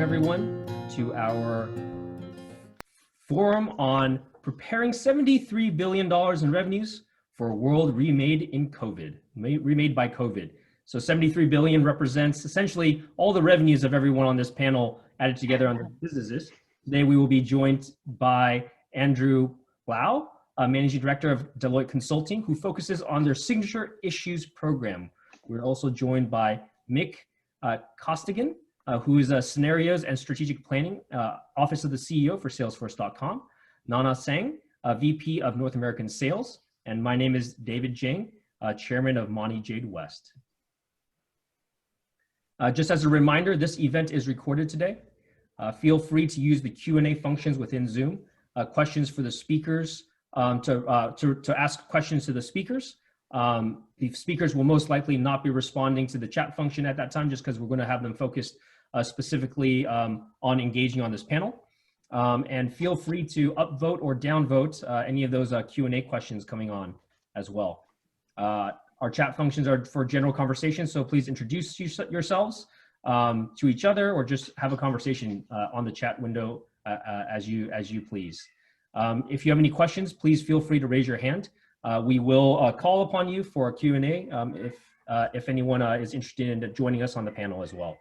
everyone to our forum on preparing $73 billion in revenues for a world remade in COVID, remade by COVID. So 73 billion represents essentially all the revenues of everyone on this panel added together on their businesses. Today we will be joined by Andrew Blau, Managing Director of Deloitte Consulting, who focuses on their signature issues program. We're also joined by Mick Costigan, who is a Scenarios and Strategic Planning Office of the CEO for Salesforce.com, Nana Tseng, VP of North American Sales, and my name is David Jing, Chairman of Monty Jade West. Just as a reminder, this event is recorded today. Feel free to use the Q&A functions within Zoom. Questions for the speakers, to ask questions to the speakers. The speakers will most likely not be responding to the chat function at that time, just because we're going to have them focused specifically on engaging on this panel. And feel free to upvote or downvote any of those Q&A questions coming on as well. Our chat functions are for general conversation, so please introduce yourselves to each other, or just have a conversation on the chat window as you please. If you have any questions, please feel free to raise your hand. We will call upon you for a Q&A if anyone is interested in joining us on the panel as well.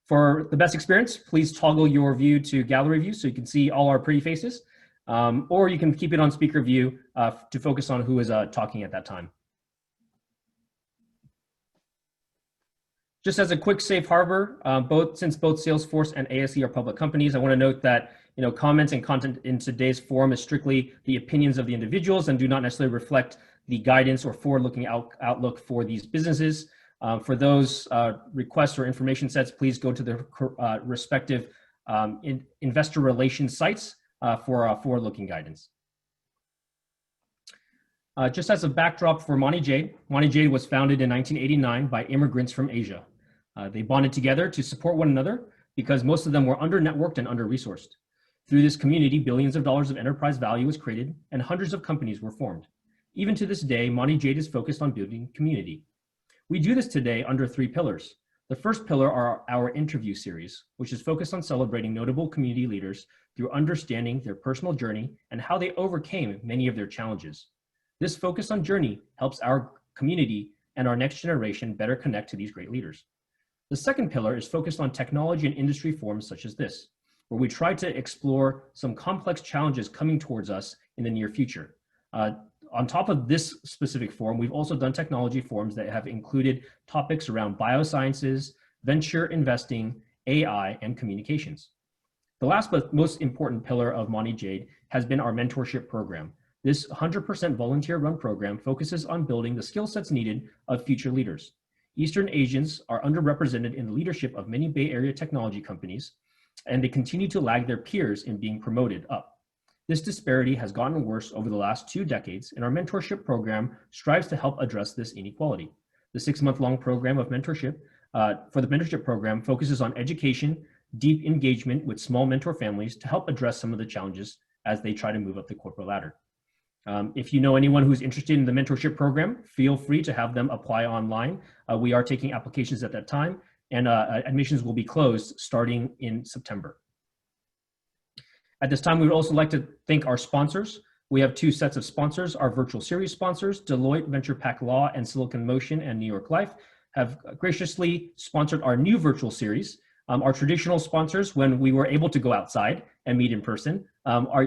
For the best experience, please toggle your view to gallery view so you can see all our pretty faces. Or you can keep it on speaker view to focus on who is talking at that time. Just as a quick safe harbor, since both Salesforce and ASE are public companies, I want to note that comments and content in today's forum is strictly the opinions of the individuals and do not necessarily reflect the guidance or forward-looking outlook for these businesses. For those requests or information sets, please go to the respective investor relations sites for forward-looking guidance. Just as a backdrop for Monty Jade was founded in 1989 by immigrants from Asia. They bonded together to support one another because most of them were under-networked and under-resourced. Through this community, billions of dollars of enterprise value was created and hundreds of companies were formed. Even to this day, Monty Jade is focused on building community. We do this today under 3 pillars. The first pillar are our interview series, which is focused on celebrating notable community leaders through understanding their personal journey and how they overcame many of their challenges. This focus on journey helps our community and our next generation better connect to these great leaders. The second pillar is focused on technology and industry forums such as this, where we try to explore some complex challenges coming towards us in the near future. On top of this specific forum, we've also done technology forums that have included topics around biosciences, venture investing, AI, and communications. The last but most important pillar of Monty Jade has been our mentorship program. This 100% volunteer-run program focuses on building the skill sets needed of future leaders. Eastern Asians are underrepresented in the leadership of many Bay Area technology companies, and they continue to lag their peers in being promoted up. This disparity has gotten worse over the last 2 decades, and our mentorship program strives to help address this inequality. The 6-month-long program of mentorship for the mentorship program focuses on education, deep engagement with small mentor families to help address some of the challenges as they try to move up the corporate ladder. If you know anyone who's interested in the mentorship program, feel free to have them apply online. We are taking applications at that time, and admissions will be closed starting in September. At this time, we would also like to thank our sponsors. We have 2 sets of sponsors. Our virtual series sponsors, Deloitte, Venture Pack Law, and Silicon Motion and New York Life, have graciously sponsored our new virtual series. Our traditional sponsors, when we were able to go outside and meet in person,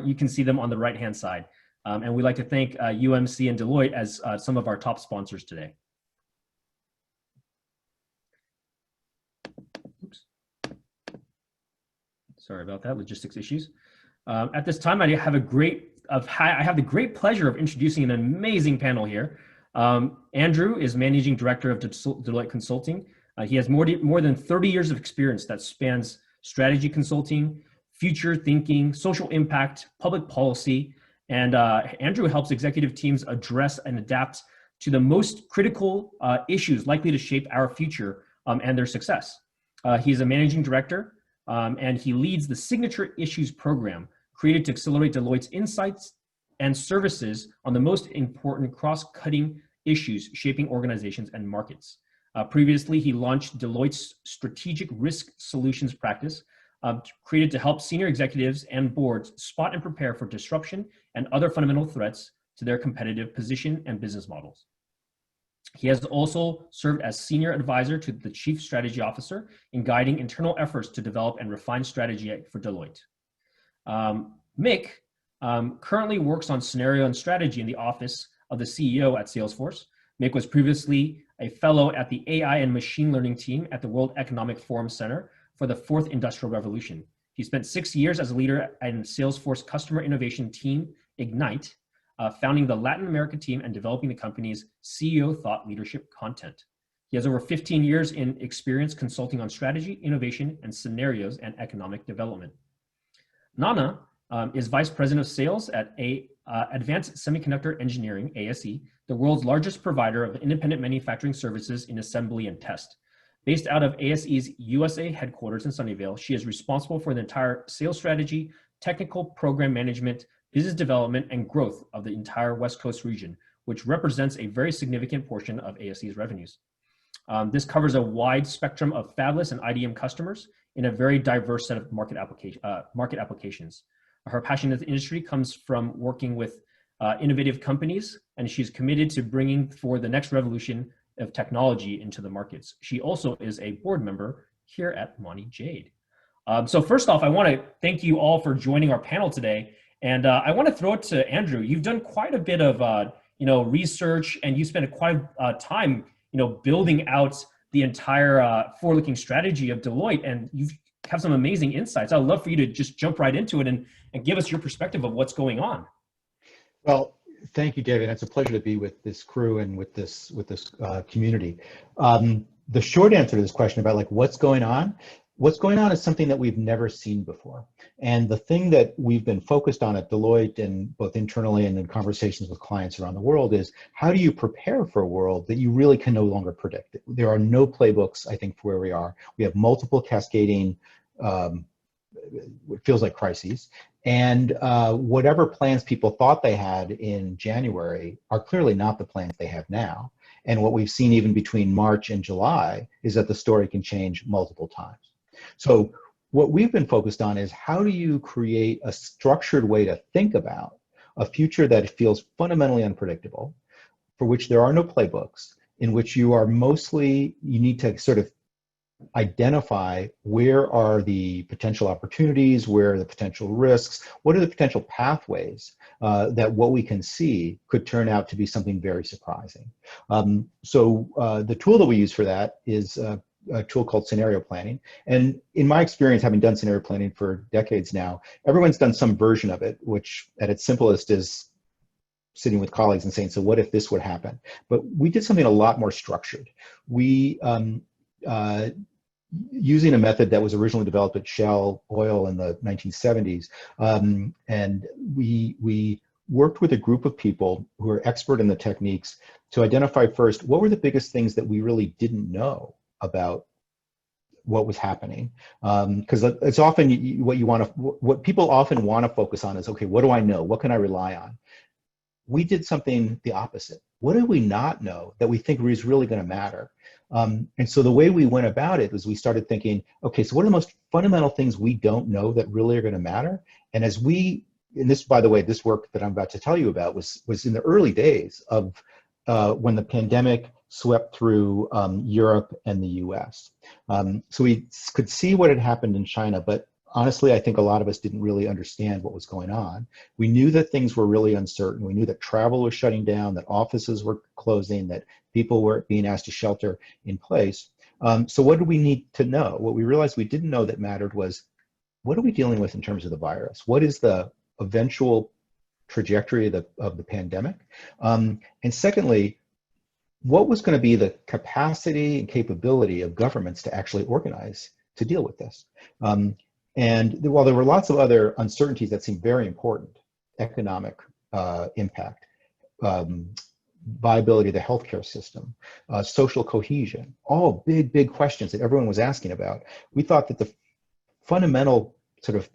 you can see them on the right-hand side. And we'd like to thank UMC and Deloitte as some of our top sponsors today. Oops. Sorry about that, logistics issues. At this time, I have the great pleasure of introducing an amazing panel here. Andrew is Managing Director of Deloitte Consulting. He has more than 30 years of experience that spans strategy consulting, future thinking, social impact, public policy, and Andrew helps executive teams address and adapt to the most critical issues likely to shape our future and their success. He's a Managing Director, and he leads the Signature Issues program, created to accelerate Deloitte's insights and services on the most important cross-cutting issues shaping organizations and markets. Previously, he launched Deloitte's strategic risk solutions practice, created to help senior executives and boards spot and prepare for disruption and other fundamental threats to their competitive position and business models. He has also served as senior advisor to the chief strategy officer in guiding internal efforts to develop and refine strategy for Deloitte. Mick currently works on scenario and strategy in the office of the CEO at Salesforce. Mick was previously a fellow at the AI and machine learning team at the World Economic Forum Center for the Fourth Industrial Revolution. He spent 6 years as a leader in Salesforce customer innovation team, Ignite, founding the Latin America team and developing the company's CEO thought leadership content. He has over 15 years in experience consulting on strategy, innovation, and scenarios and economic development. Nana is Vice President of Sales at Advanced Semiconductor Engineering, ASE, the world's largest provider of independent manufacturing services in assembly and test. Based out of ASE's USA headquarters in Sunnyvale, she is responsible for the entire sales strategy, technical program management, business development, and growth of the entire West Coast region, which represents a very significant portion of ASE's revenues. This covers a wide spectrum of fabless and IDM customers in a very diverse set of market applications. Her passion in the industry comes from working with innovative companies, and she's committed to bringing forward the next revolution of technology into the markets. She also is a board member here at Monty Jade. So first off, I want to thank you all for joining our panel today. And I want to throw it to Andrew. You've done quite a bit of research, and you spent quite a time building out the entire forward-looking strategy of Deloitte, and you have some amazing insights. I'd love for you to just jump right into it and give us your perspective of what's going on. Well, thank you, David. It's a pleasure to be with this crew and with this community. The short answer to this question about what's going on is something that we've never seen before. And the thing that we've been focused on at Deloitte, and both internally and in conversations with clients around the world, is how do you prepare for a world that you really can no longer predict? There are no playbooks, I think, for where we are. We have multiple cascading, it feels like crises. And whatever plans people thought they had in January are clearly not the plans they have now. And what we've seen even between March and July is that the story can change multiple times. So what we've been focused on is how do you create a structured way to think about a future that feels fundamentally unpredictable, for which there are no playbooks, in which you need to sort of identify where are the potential opportunities, where are the potential risks, what are the potential pathways that what we can see could turn out to be something very surprising. So the tool that we use for that is a tool called scenario planning. And in my experience, having done scenario planning for decades now, everyone's done some version of it, which at its simplest is sitting with colleagues and saying, so what if this would happen? But we did something a lot more structured. We, using a method that was originally developed at Shell Oil in the 1970s, and we worked with a group of people who are expert in the techniques to identify first, what were the biggest things that we really didn't know about what was happening, because it's often what people often want to focus on is, okay, what do I know? What can I rely on? We did something the opposite. What did we not know that we think is really going to matter? And so the way we went about it was we started thinking, okay, so what are the most fundamental things we don't know that really are going to matter? And and this, by the way, this work that I'm about to tell you about was in the early days of when the pandemic swept through Europe and the US. So we could see what had happened in China, but honestly, I think a lot of us didn't really understand what was going on. We knew that things were really uncertain. We knew that travel was shutting down, that offices were closing, that people were being asked to shelter in place. So what do we need to know? What we realized we didn't know that mattered was, what are we dealing with in terms of the virus? What is the eventual trajectory of the pandemic? And secondly, what was going to be the capacity and capability of governments to actually organize to deal with this? And while there were lots of other uncertainties that seemed very important, economic impact, viability of the healthcare system, social cohesion, all big questions that everyone was asking about, we thought that the fundamental sort of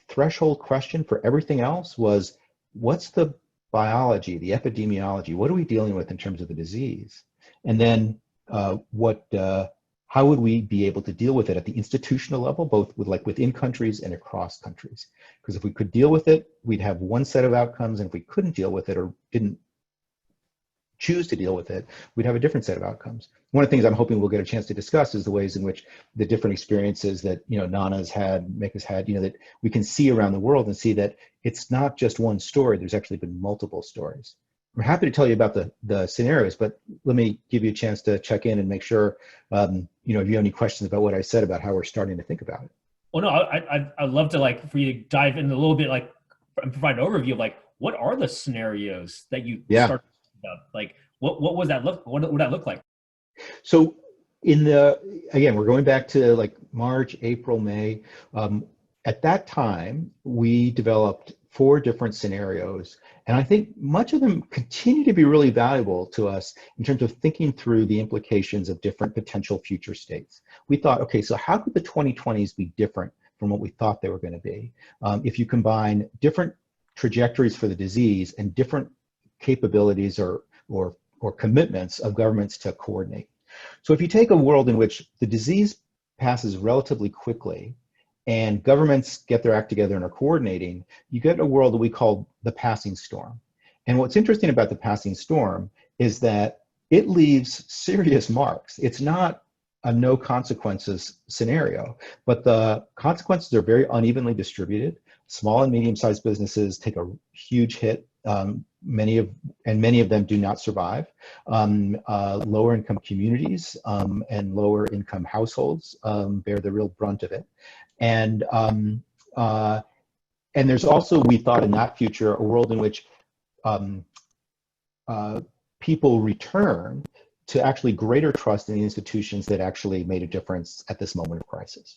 threshold question for everything else was, what's the biology, the epidemiology? What are we dealing with in terms of the disease? And then how would we be able to deal with it at the institutional level, both within countries and across countries? Because if we could deal with it, we'd have one set of outcomes, and if we couldn't deal with it or didn't choose to deal with it, we'd have a different set of outcomes. One of the things I'm hoping we'll get a chance to discuss is the ways in which the different experiences that Nana's had, Mika's had, that we can see around the world and see that it's not just one story. There's actually been multiple stories. I'm happy to tell you about the scenarios, but let me give you a chance to check in and make sure if you have any questions about what I said about how we're starting to think about it. Well, no, I'd love to for you to dive in a little bit, and provide an overview of what are the scenarios that you start about? What was that look? What would that look like? So again, we're going back to March, April, May. At that time, we developed 4 different scenarios, and I think much of them continue to be really valuable to us in terms of thinking through the implications of different potential future states. We thought, okay, so how could the 2020s be different from what we thought they were going to be if you combine different trajectories for the disease and different capabilities or commitments of governments to coordinate. So if you take a world in which the disease passes relatively quickly and governments get their act together and are coordinating, you get a world that we call the passing storm. And what's interesting about the passing storm is that it leaves serious marks. It's not a no consequences scenario, but the consequences are very unevenly distributed. Small and medium-sized businesses take a huge hit. Many of them do not survive. Lower income communities and lower income households bear the real brunt of it. And there's also, we thought in that future, a world in which people return to actually greater trust in the institutions that actually made a difference at this moment of crisis.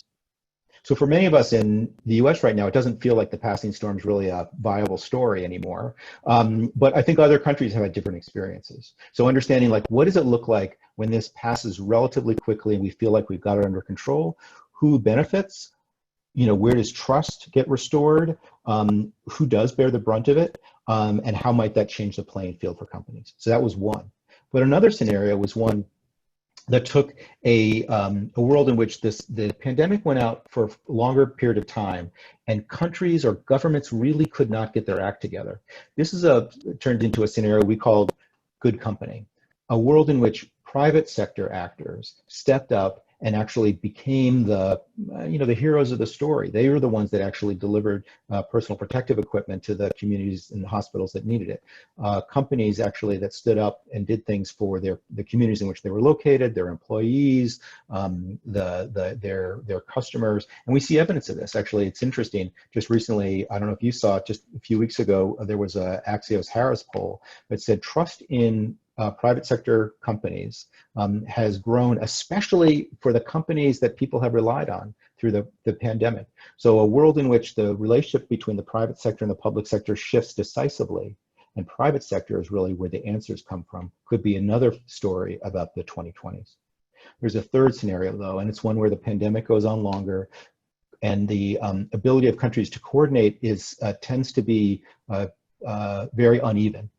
So for many of us in the US right now, it doesn't feel like the passing storm is really a viable story anymore. But I think other countries have had different experiences. So understanding what does it look like when this passes relatively quickly and we feel like we've got it under control? Who benefits? Where does trust get restored? Who does bear the brunt of it? And how might that change the playing field for companies? So that was one. But another scenario was one that took a world in which the pandemic went out for a longer period of time and countries or governments really could not get their act together. This is turned into a scenario we called good company, a world in which private sector actors stepped up and actually became the heroes of the story. They were the ones that actually delivered personal protective equipment to the communities and the hospitals that needed it. Companies actually that stood up and did things for the communities in which they were located, their employees, their customers, and we see evidence of this. Actually, it's interesting. Just recently, I don't know if you saw it, just a few weeks ago, there was a Axios Harris poll that said trust in private sector companies has grown, especially for the companies that people have relied on through the pandemic. So a world in which the relationship between the private sector and the public sector shifts decisively, and private sector is really where the answers come from, could be another story about the 2020s. There's a third scenario though, and it's one where the pandemic goes on longer, and the ability of countries to coordinate tends to be very uneven.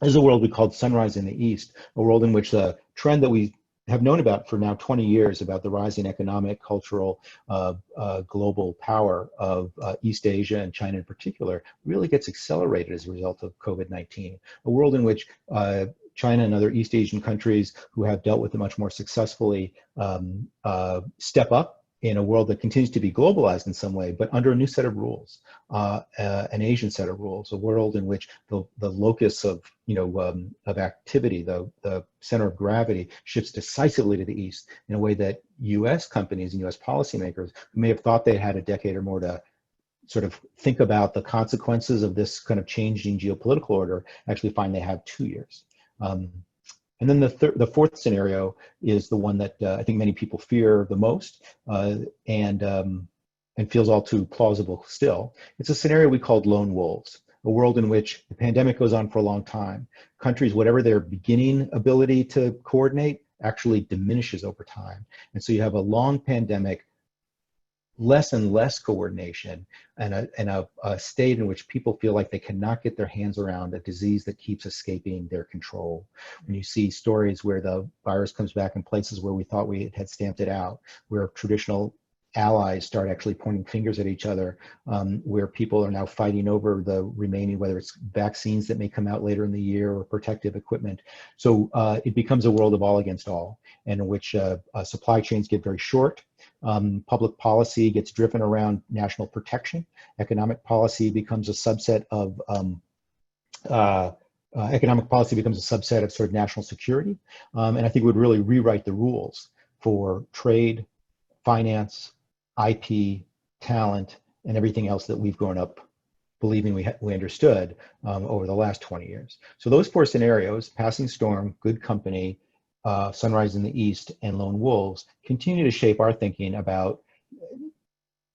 There's a world we called Sunrise in the East, a world in which the trend that we have known about for now 20 years about the rising economic, cultural, global power of East Asia and China in particular really gets accelerated as a result of COVID-19. A world in which China and other East Asian countries who have dealt with it much more successfully step up in a world that continues to be globalized in some way, but under a new set of rules, an Asian set of rules, a world in which the locus of activity, the center of gravity, shifts decisively to the east in a way that U.S. companies and U.S. policymakers who may have thought they had a decade or more to sort of think about the consequences of this kind of changing geopolitical order actually find they have 2 years. And then the fourth scenario is the one that I think many people fear the most and feels all too plausible still. It's a scenario we called lone wolves, a world in which the pandemic goes on for a long time. Countries, whatever their beginning ability to coordinate, actually diminishes over time. And so you have a long pandemic less and less coordination, and a state in which people feel like they cannot get their hands around a disease that keeps escaping their control. When you see stories where the virus comes back in places where we thought we had stamped it out, where traditional allies start actually pointing fingers at each other, where people are now fighting over the remaining, whether it's vaccines that may come out later in the year or protective equipment. So it becomes a world of all against all, and in which supply chains get very short. Public policy gets driven around national protection. Economic policy becomes a subset of sort of national security, and I think would really rewrite the rules for trade, finance, IP, talent, and everything else that we've grown up believing we understood over the last 20 years. So those four scenarios, passing storm, good company, sunrise in the east, and lone wolves, continue to shape our thinking about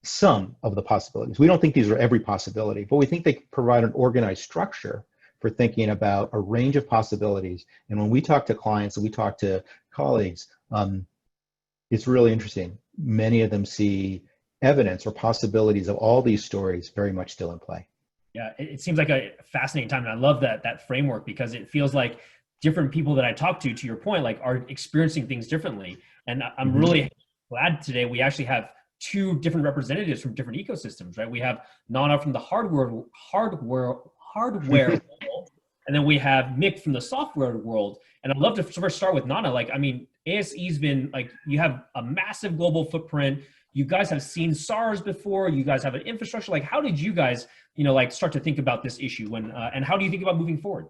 some of the possibilities. We don't think these are every possibility, but we think they provide an organized structure for thinking about a range of possibilities. And when we talk to clients and we talk to colleagues, it's really interesting. Many of them see evidence or possibilities of all these stories very much still in play. Yeah, it seems like a fascinating time. And I love that framework, because it feels like different people that I talk to your point, like, are experiencing things differently. And I'm really glad today we actually have two different representatives from different ecosystems, right? We have Nana from the hardware world, and then we have Mick from the software world. And I'd love to first start with Nana. Like, I mean, ASE's been like, you have a massive global footprint. You guys have seen SARS before. You guys have an infrastructure. Like, how did you guys, like, start to think about this issue and how do you think about moving forward?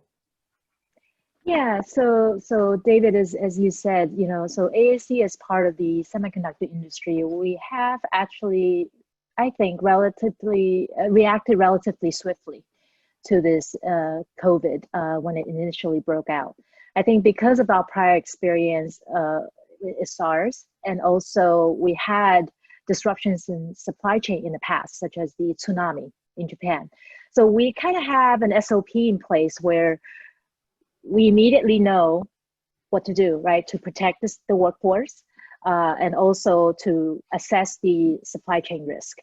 Yeah, so David, as you said, so ASE is part of the semiconductor industry. We have actually, I think, reacted relatively swiftly to this COVID when it initially broke out. I think because of our prior experience with SARS, and also we had disruptions in supply chain in the past, such as the tsunami in Japan. So we kind of have an SOP in place where we immediately know what to do, right, to protect the workforce and also to assess the supply chain risk,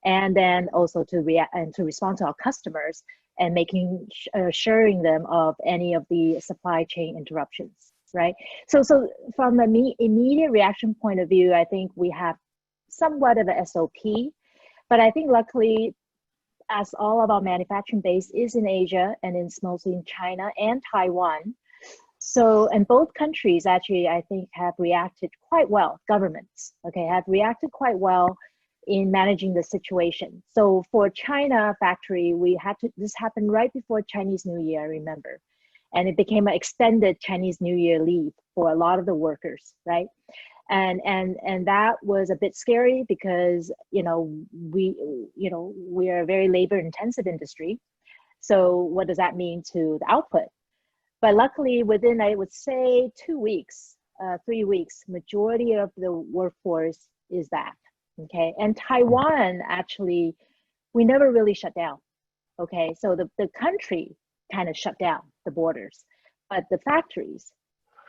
and then also to react and to respond to our customers and assuring them of any of the supply chain interruptions, right? So from an immediate reaction point of view, I think we have somewhat of a SOP, but I think luckily, as all of our manufacturing base is in Asia, and it's mostly in China and Taiwan. So, and both countries actually, I think, have reacted quite well, governments, okay, have reacted quite well in managing the situation. So for China factory, this happened right before Chinese New Year, I remember. And it became an extended Chinese New Year leave for a lot of the workers, right? And that was a bit scary because we are a very labor intensive industry. So what does that mean to the output? But luckily, within, I would say, 2 weeks, 3 weeks, majority of the workforce is back. Okay, and Taiwan actually, we never really shut down. Okay, so the country kind of shut down the borders, but the factories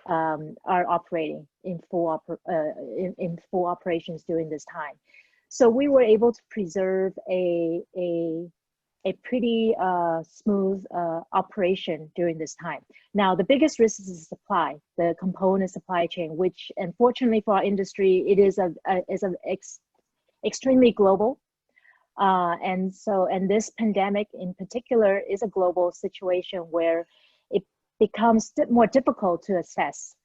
are operating in full operations during this time. So we were able to preserve a pretty smooth operation during this time. Now, the biggest risk is the supply, the component supply chain, which unfortunately for our industry, it is extremely global. And this pandemic in particular is a global situation where it becomes more difficult to assess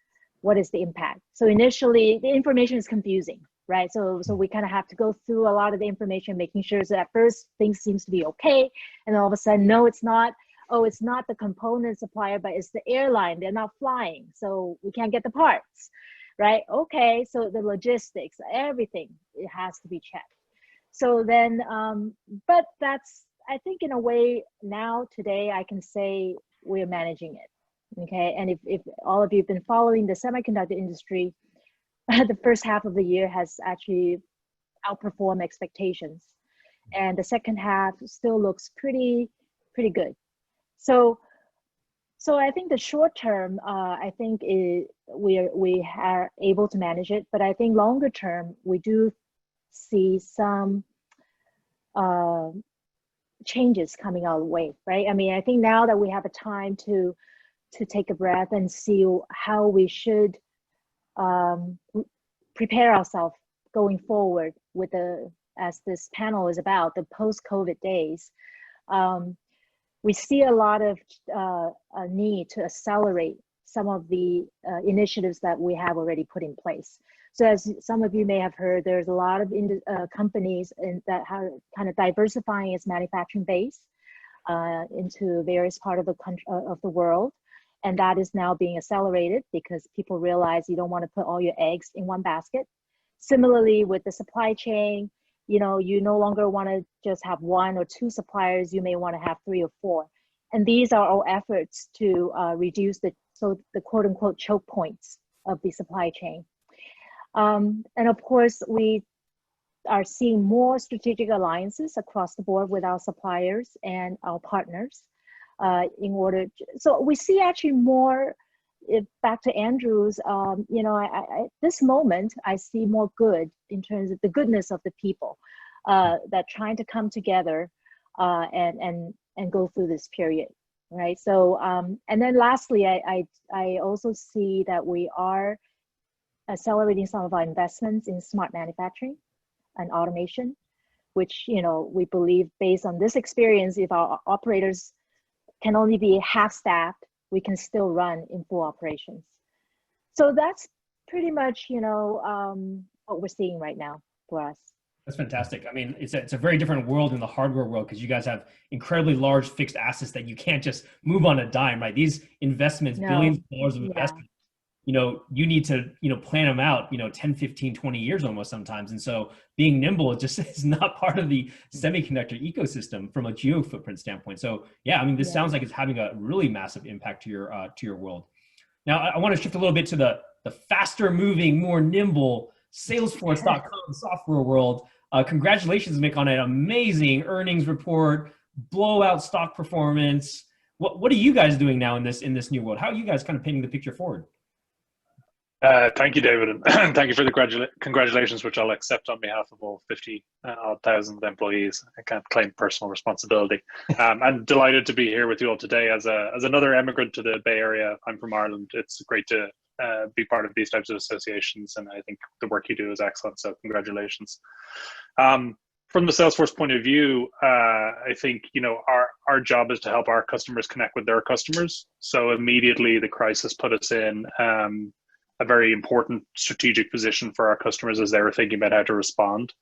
what is the impact. So initially, the information is confusing, right? So we kind of have to go through a lot of the information, making sure that at first things seems to be okay, and all of a sudden, no, it's not. Oh, it's not the component supplier, but it's the airline. They're not flying, so we can't get the parts, right? Okay, so the logistics, everything, it has to be checked. So then, but that's, I think in a way now today I can say we're managing it, okay? And if all of you have been following the semiconductor industry, the first half of the year has actually outperformed expectations. And the second half still looks pretty good. So I think the short term, I think we are able to manage it, but I think longer term, we do see some changes coming our way, right? I mean, I think now that we have a time to take a breath and see how we should prepare ourselves going forward with as this panel is about, the post-COVID days. We see a lot of a need to accelerate some of the initiatives that we have already put in place. So as some of you may have heard, there's a lot of companies that are kind of diversifying its manufacturing base into various parts of the world. And that is now being accelerated because people realize you don't want to put all your eggs in one basket. Similarly, with the supply chain, you know, you no longer want to just have one or two suppliers, you may want to have 3 or 4. And these are all efforts to reduce the quote unquote choke points of the supply chain. And of course, we are seeing more strategic alliances across the board with our suppliers and our partners so we see actually more, back to Andrew's, you know, this moment, I see more good in terms of the goodness of the people that trying to come together and go through this period, right? So, and then lastly, I also see that we are accelerating some of our investments in smart manufacturing and automation, which, you know, we believe based on this experience, if our operators can only be half staffed, we can still run in full operations. So that's pretty much, you know, what we're seeing right now for us. That's fantastic. I mean, it's a very different world in the hardware world because you guys have incredibly large fixed assets that you can't just move on a dime, right? These investments, billions of dollars of investment, you know, you need to, you know, plan them out, you know, 10, 15, 20 years almost sometimes. And so being nimble just is not part of the semiconductor ecosystem from a geo footprint standpoint. So yeah, I mean, this sounds like it's having a really massive impact to your world. Now, I want to shift a little bit to the faster moving, more nimble Salesforce.com software world. Congratulations, Mick, on an amazing earnings report, blowout stock performance. What are you guys doing now in this new world? How are you guys kind of painting the picture forward? Thank you, David, and thank you for the congratulations, which I'll accept on behalf of all 50,000 employees. I can't claim personal responsibility. I'm delighted to be here with you all today as another immigrant to the Bay Area. I'm from Ireland. It's great to be part of these types of associations, and I think the work you do is excellent, so congratulations. From the Salesforce point of view, I think, you know, our job is to help our customers connect with their customers. So immediately the crisis put us in a very important strategic position for our customers as they were thinking about how to respond.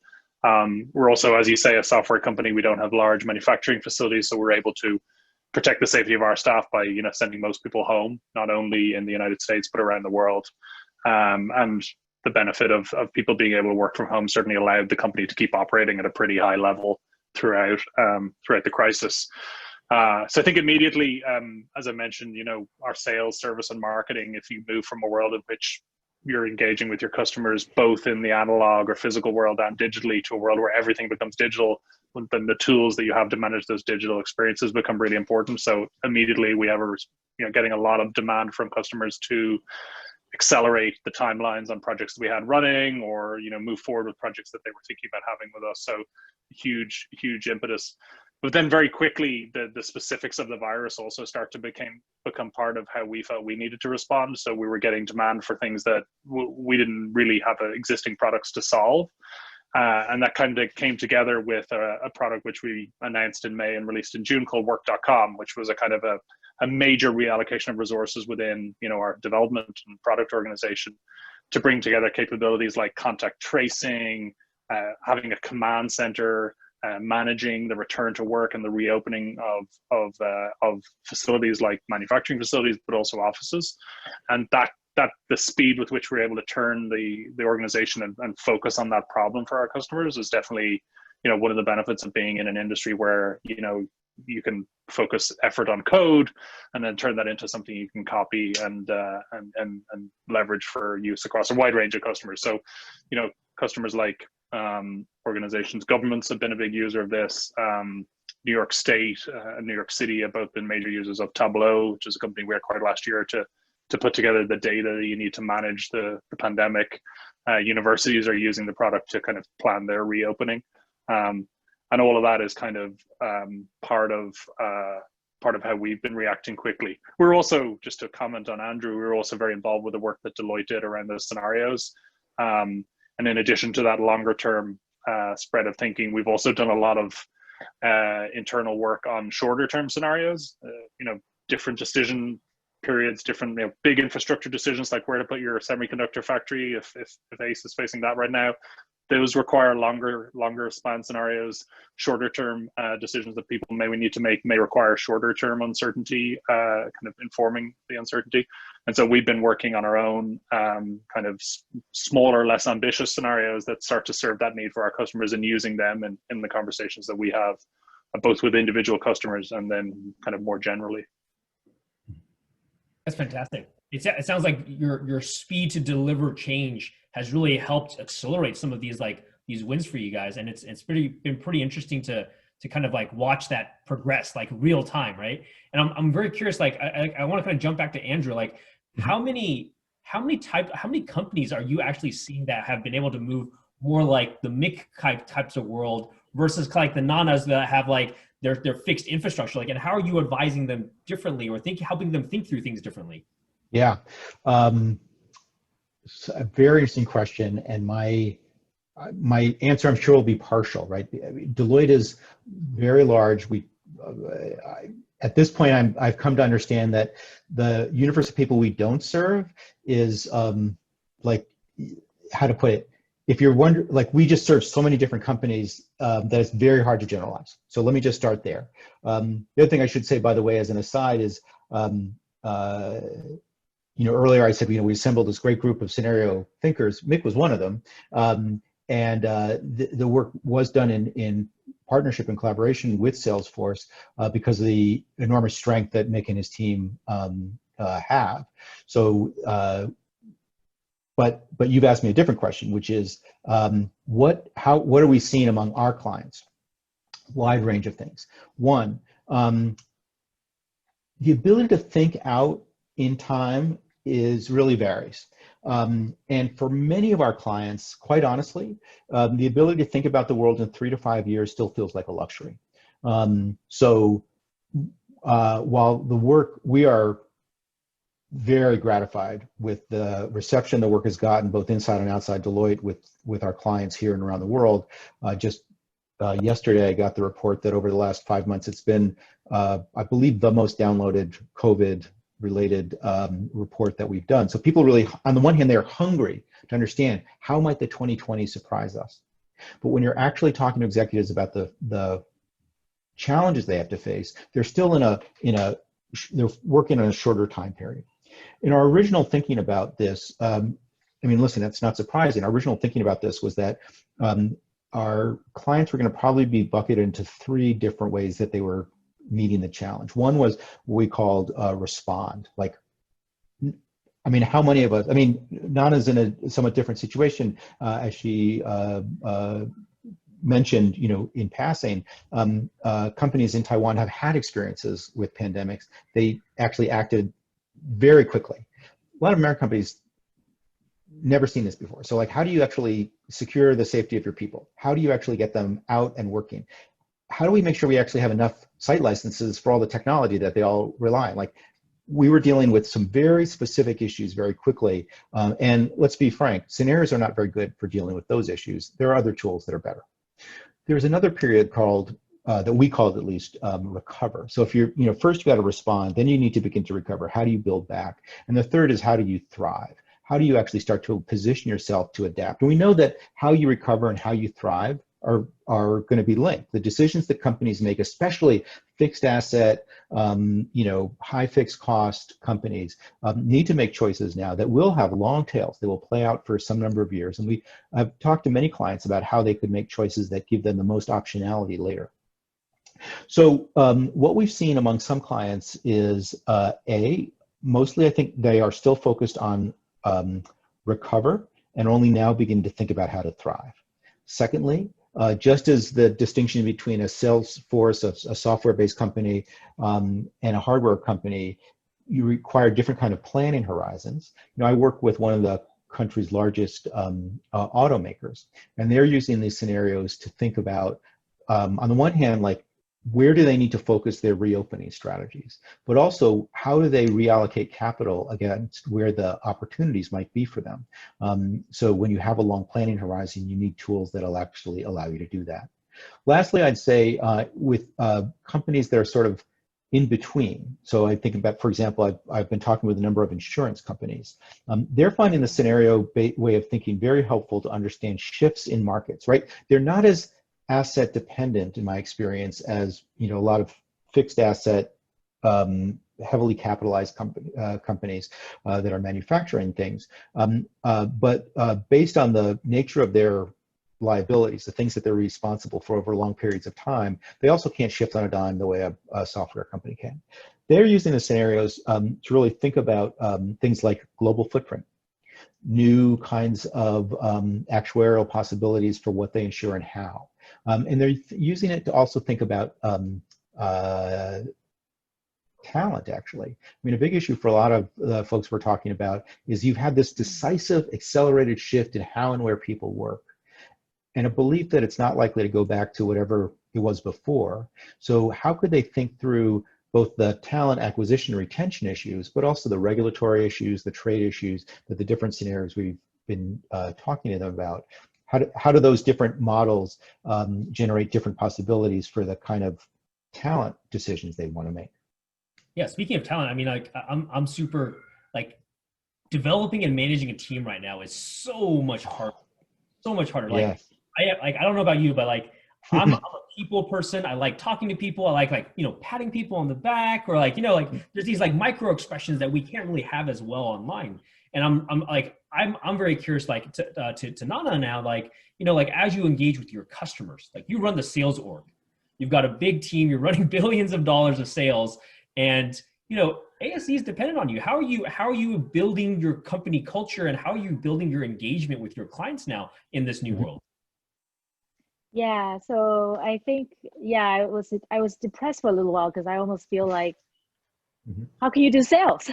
We're also, as you say, a software company. We don't have large manufacturing facilities, so we're able to protect the safety of our staff by, you know, sending most people home, not only in the United States, but around the world. And the benefit of people being able to work from home certainly allowed the company to keep operating at a pretty high level throughout the crisis. So I think immediately, as I mentioned, you know, our sales, service, and marketing, if you move from a world in which you're engaging with your customers, both in the analog or physical world and digitally, to a world where everything becomes digital, then the tools that you have to manage those digital experiences become really important. So immediately we have getting a lot of demand from customers to accelerate the timelines on projects that we had running, or, you know, move forward with projects that they were thinking about having with us. So huge impetus. But then very quickly, the specifics of the virus also start to become part of how we felt we needed to respond. So we were getting demand for things that we didn't really have existing products to solve. And that kind of came together with a product which we announced in May and released in June called Work.com, which was a kind of a major reallocation of resources within, you know, our development and product organization to bring together capabilities like contact tracing, having a command center, managing the return to work and the reopening of facilities like manufacturing facilities, but also offices. And that the speed with which we're able to turn the organization and focus on that problem for our customers is definitely, you know, one of the benefits of being in an industry where, you know, you can focus effort on code and then turn that into something you can copy and leverage for use across a wide range of customers. So, you know, customers like organizations, governments have been a big user of this. New York State and New York City have both been major users of Tableau, which is a company we acquired last year to put together the data that you need to manage the pandemic. Universities are using the product to kind of plan their reopening. And all of that is kind of part of how we've been reacting quickly. We're also, just to comment on Andrew, we were also very involved with the work that Deloitte did around those scenarios. And in addition to that longer term spread of thinking, we've also done a lot of internal work on shorter term scenarios, different decision periods, different big infrastructure decisions like where to put your semiconductor factory if ACE is facing that right now. Those require longer span scenarios. Shorter term decisions that people may need to make may require shorter term uncertainty, kind of informing the uncertainty. And so we've been working on our own kind of smaller, less ambitious scenarios that start to serve that need for our customers, and using them in the conversations that we have, both with individual customers and then kind of more generally. That's fantastic. It sounds like your speed to deliver change has really helped accelerate some of these wins for you guys, and it's been pretty interesting to kind of like watch that progress like real time, right? And I'm very curious. Like I want to kind of jump back to Andrew. Like how many companies are you actually seeing that have been able to move more like the Mick types of world versus like the Nanas that have like their fixed infrastructure? Like, and how are you advising them differently, or helping them think through things differently? Yeah, it's a very interesting question, and my answer, I'm sure, will be partial. Right, Deloitte is very large. At this point, I've come to understand that the universe of people we don't serve is like, how to put it. If you're wondering, like, we just serve so many different companies that it's very hard to generalize. So let me just start there. The other thing I should say, by the way, as an aside, is earlier I said, we assembled this great group of scenario thinkers. Mick was one of them. And the work was done in partnership and collaboration with Salesforce because of the enormous strength that Mick and his team have. So, but you've asked me a different question, which is what are we seeing among our clients? Wide range of things. One, the ability to think out in time really varies. And for many of our clients, quite honestly, the ability to think about the world in 3 to 5 years still feels like a luxury. So while the work, we are very gratified with the reception the work has gotten both inside and outside Deloitte with our clients here and around the world. Just yesterday, I got the report that over the last 5 months, it's been, I believe, the most downloaded COVID-related report that we've done. So people really, on the one hand, they're hungry to understand how might the 2020 surprise us. But when you're actually talking to executives about the challenges they have to face, they're still they're working on a shorter time period. In our original thinking about this, listen, that's not surprising. Our original thinking about this was that our clients were going to probably be bucketed into 3 different ways that they were meeting the challenge. One was what we called respond. Like, how many of us, Nana's in a somewhat different situation, as she mentioned, in passing, companies in Taiwan have had experiences with pandemics. They actually acted very quickly. A lot of American companies never seen this before. So like, how do you actually secure the safety of your people? How do you actually get them out and working? How do we make sure we actually have enough site licenses for all the technology that they all rely on? Like, we were dealing with some very specific issues very quickly. And let's be frank, scenarios are not very good for dealing with those issues. There are other tools that are better. There's another period called, that we called at least, recover. So if you're, first you got to respond, then you need to begin to recover. How do you build back? And the third is, how do you thrive? How do you actually start to position yourself to adapt? And we know that how you recover and how you thrive are going to be linked. The decisions that companies make, especially fixed asset, high fixed cost companies, need to make choices now that will have long tails. They will play out for some number of years. And I've talked to many clients about how they could make choices that give them the most optionality later. So what we've seen among some clients is, mostly I think they are still focused on recover and only now begin to think about how to thrive. Secondly, just as the distinction between a Salesforce, a software-based company, and a hardware company, you require different kind of planning horizons. I work with one of the country's largest automakers. And they're using these scenarios to think about, on the one hand, like, where do they need to focus their reopening strategies? But also, how do they reallocate capital against where the opportunities might be for them? So when you have a long planning horizon, you need tools that'll actually allow you to do that. Lastly, I'd say with companies that are sort of in between. So I think about, for example, I've been talking with a number of insurance companies. They're finding the scenario way of thinking very helpful to understand shifts in markets, right? They're not as asset dependent, in my experience, as a lot of fixed asset, heavily capitalized companies that are manufacturing things. But based on the nature of their liabilities, the things that they're responsible for over long periods of time, they also can't shift on a dime the way a software company can. They're using the scenarios to really think about things like global footprint, new kinds of actuarial possibilities for what they insure and how. And they're using it to also think about talent, actually. I mean, a big issue for a lot of the folks we're talking about is you've had this decisive, accelerated shift in how and where people work, and a belief that it's not likely to go back to whatever it was before. So how could they think through both the talent acquisition and retention issues, but also the regulatory issues, the trade issues, that the different scenarios we've been talking to them about? How do those different models generate different possibilities for the kind of talent decisions they want to make? Yeah, speaking of talent, I mean, like, I'm super, like, developing and managing a team right now is so much harder. So much harder. Like, Yes. I don't know about you, but like, I'm a people person. I like talking to people. I like, patting people on the back, or like, there's these like micro expressions that we can't really have as well online. And I'm very curious, like, to Nana now, like, like, as you engage with your customers, like, you run the sales org, you've got a big team, you're running billions of dollars of sales, and ASE is dependent on you. How are you building your company culture, and how are you building your engagement with your clients now in this new world? Yeah, so I think, I was depressed for a little while because I almost feel like, how can you do sales,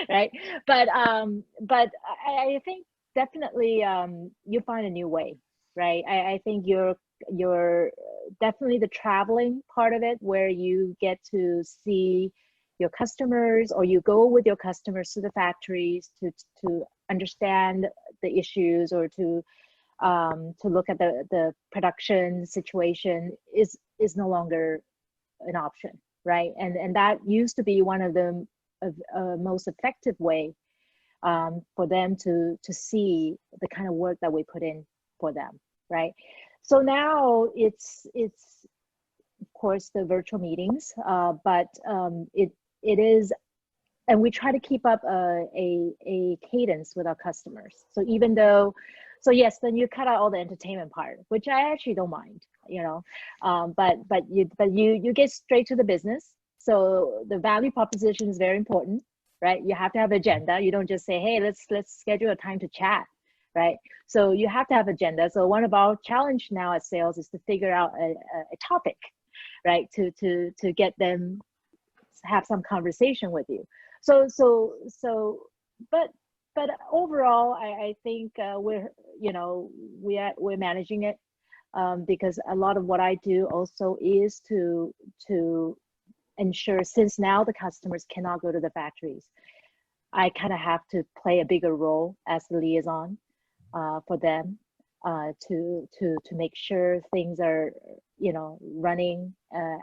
right? But I think definitely you find a new way, right? I think you're definitely the traveling part of it, where you get to see your customers, or you go with your customers to the factories to understand the issues, or to look at the production situation is no longer an option, right? And that used to be one of the most effective way for them to see the kind of work that we put in for them, right? So now it's of course the virtual meetings, but it is, and we try to keep up a cadence with our customers. So even though, so yes, then you cut out all the entertainment part, which I actually don't mind, but you get straight to the business. So the value proposition is very important, right? You have to have agenda. You don't just say, hey, let's schedule a time to chat, right? So you have to have agenda. So one of our challenge now at sales is to figure out a topic, right? To get them have some conversation with you. But overall, I think we're managing it, because a lot of what I do also is to ensure, since now the customers cannot go to the factories, I kind of have to play a bigger role as the liaison for them, to make sure things are running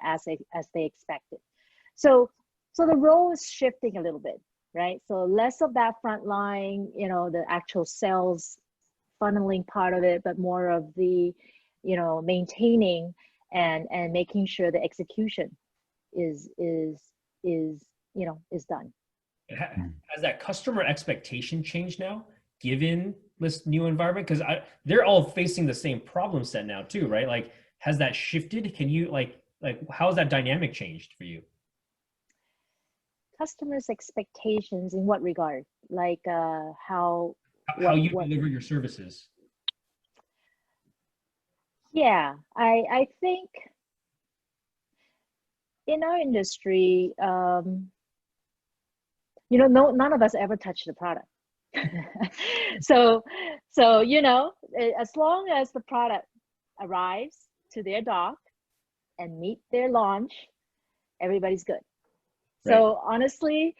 as they expected. So the role is shifting a little bit, right? So less of that front line, the actual sales funneling part of it, but more of the, maintaining and making sure the execution is done. Has that customer expectation changed now, given this new environment? Because they're all facing the same problem set now too, right? Like, has that shifted? Can you like how's that dynamic changed for you? Customers' expectations in what regard? Like how you deliver your services? Yeah, I think in our industry, none of us ever touched the product, So, as long as the product arrives to their dock and meet their launch, everybody's good. Right. So honestly,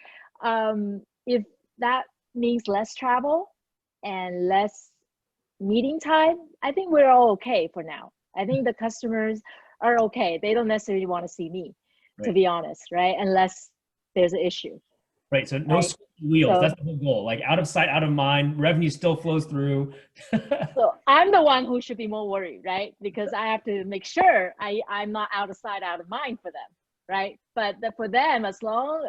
if that means less travel and less meeting time, I think we're all okay for now. I think the customers are okay. They don't necessarily want to see me, to be honest, right? Unless there's an issue. Right. So no Right? wheels. So, That's the whole goal. Like out of sight, out of mind. Revenue still flows through. so I'm the one who should be more worried, right? Because I have to make sure I'm not out of sight, out of mind for them, right? But for them, as long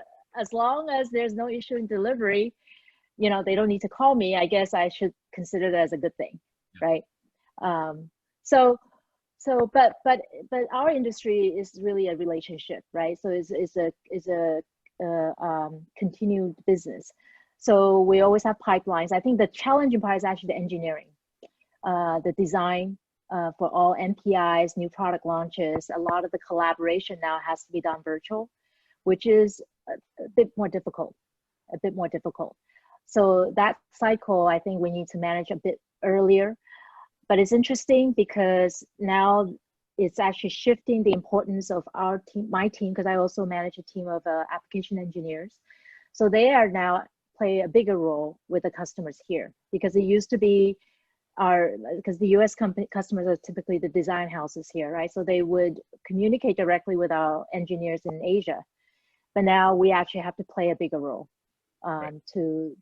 as there's no issue in delivery, they don't need to call me. I guess I should consider that as a good thing, right? But our industry is really a relationship, right? So it's a continued business. So we always have pipelines. I think the challenging part is actually the engineering, the design for all NPIs, new product launches. A lot of the collaboration now has to be done virtual, which is a bit more difficult. So that cycle, I think we need to manage a bit earlier. But it's interesting because now it's actually shifting the importance of our team, my team, because I also manage a team of application engineers. So they are now play a bigger role with the customers here, because it used to be because the US customers are typically the design houses here, right? So they would communicate directly with our engineers in Asia. But now we actually have to play a bigger role to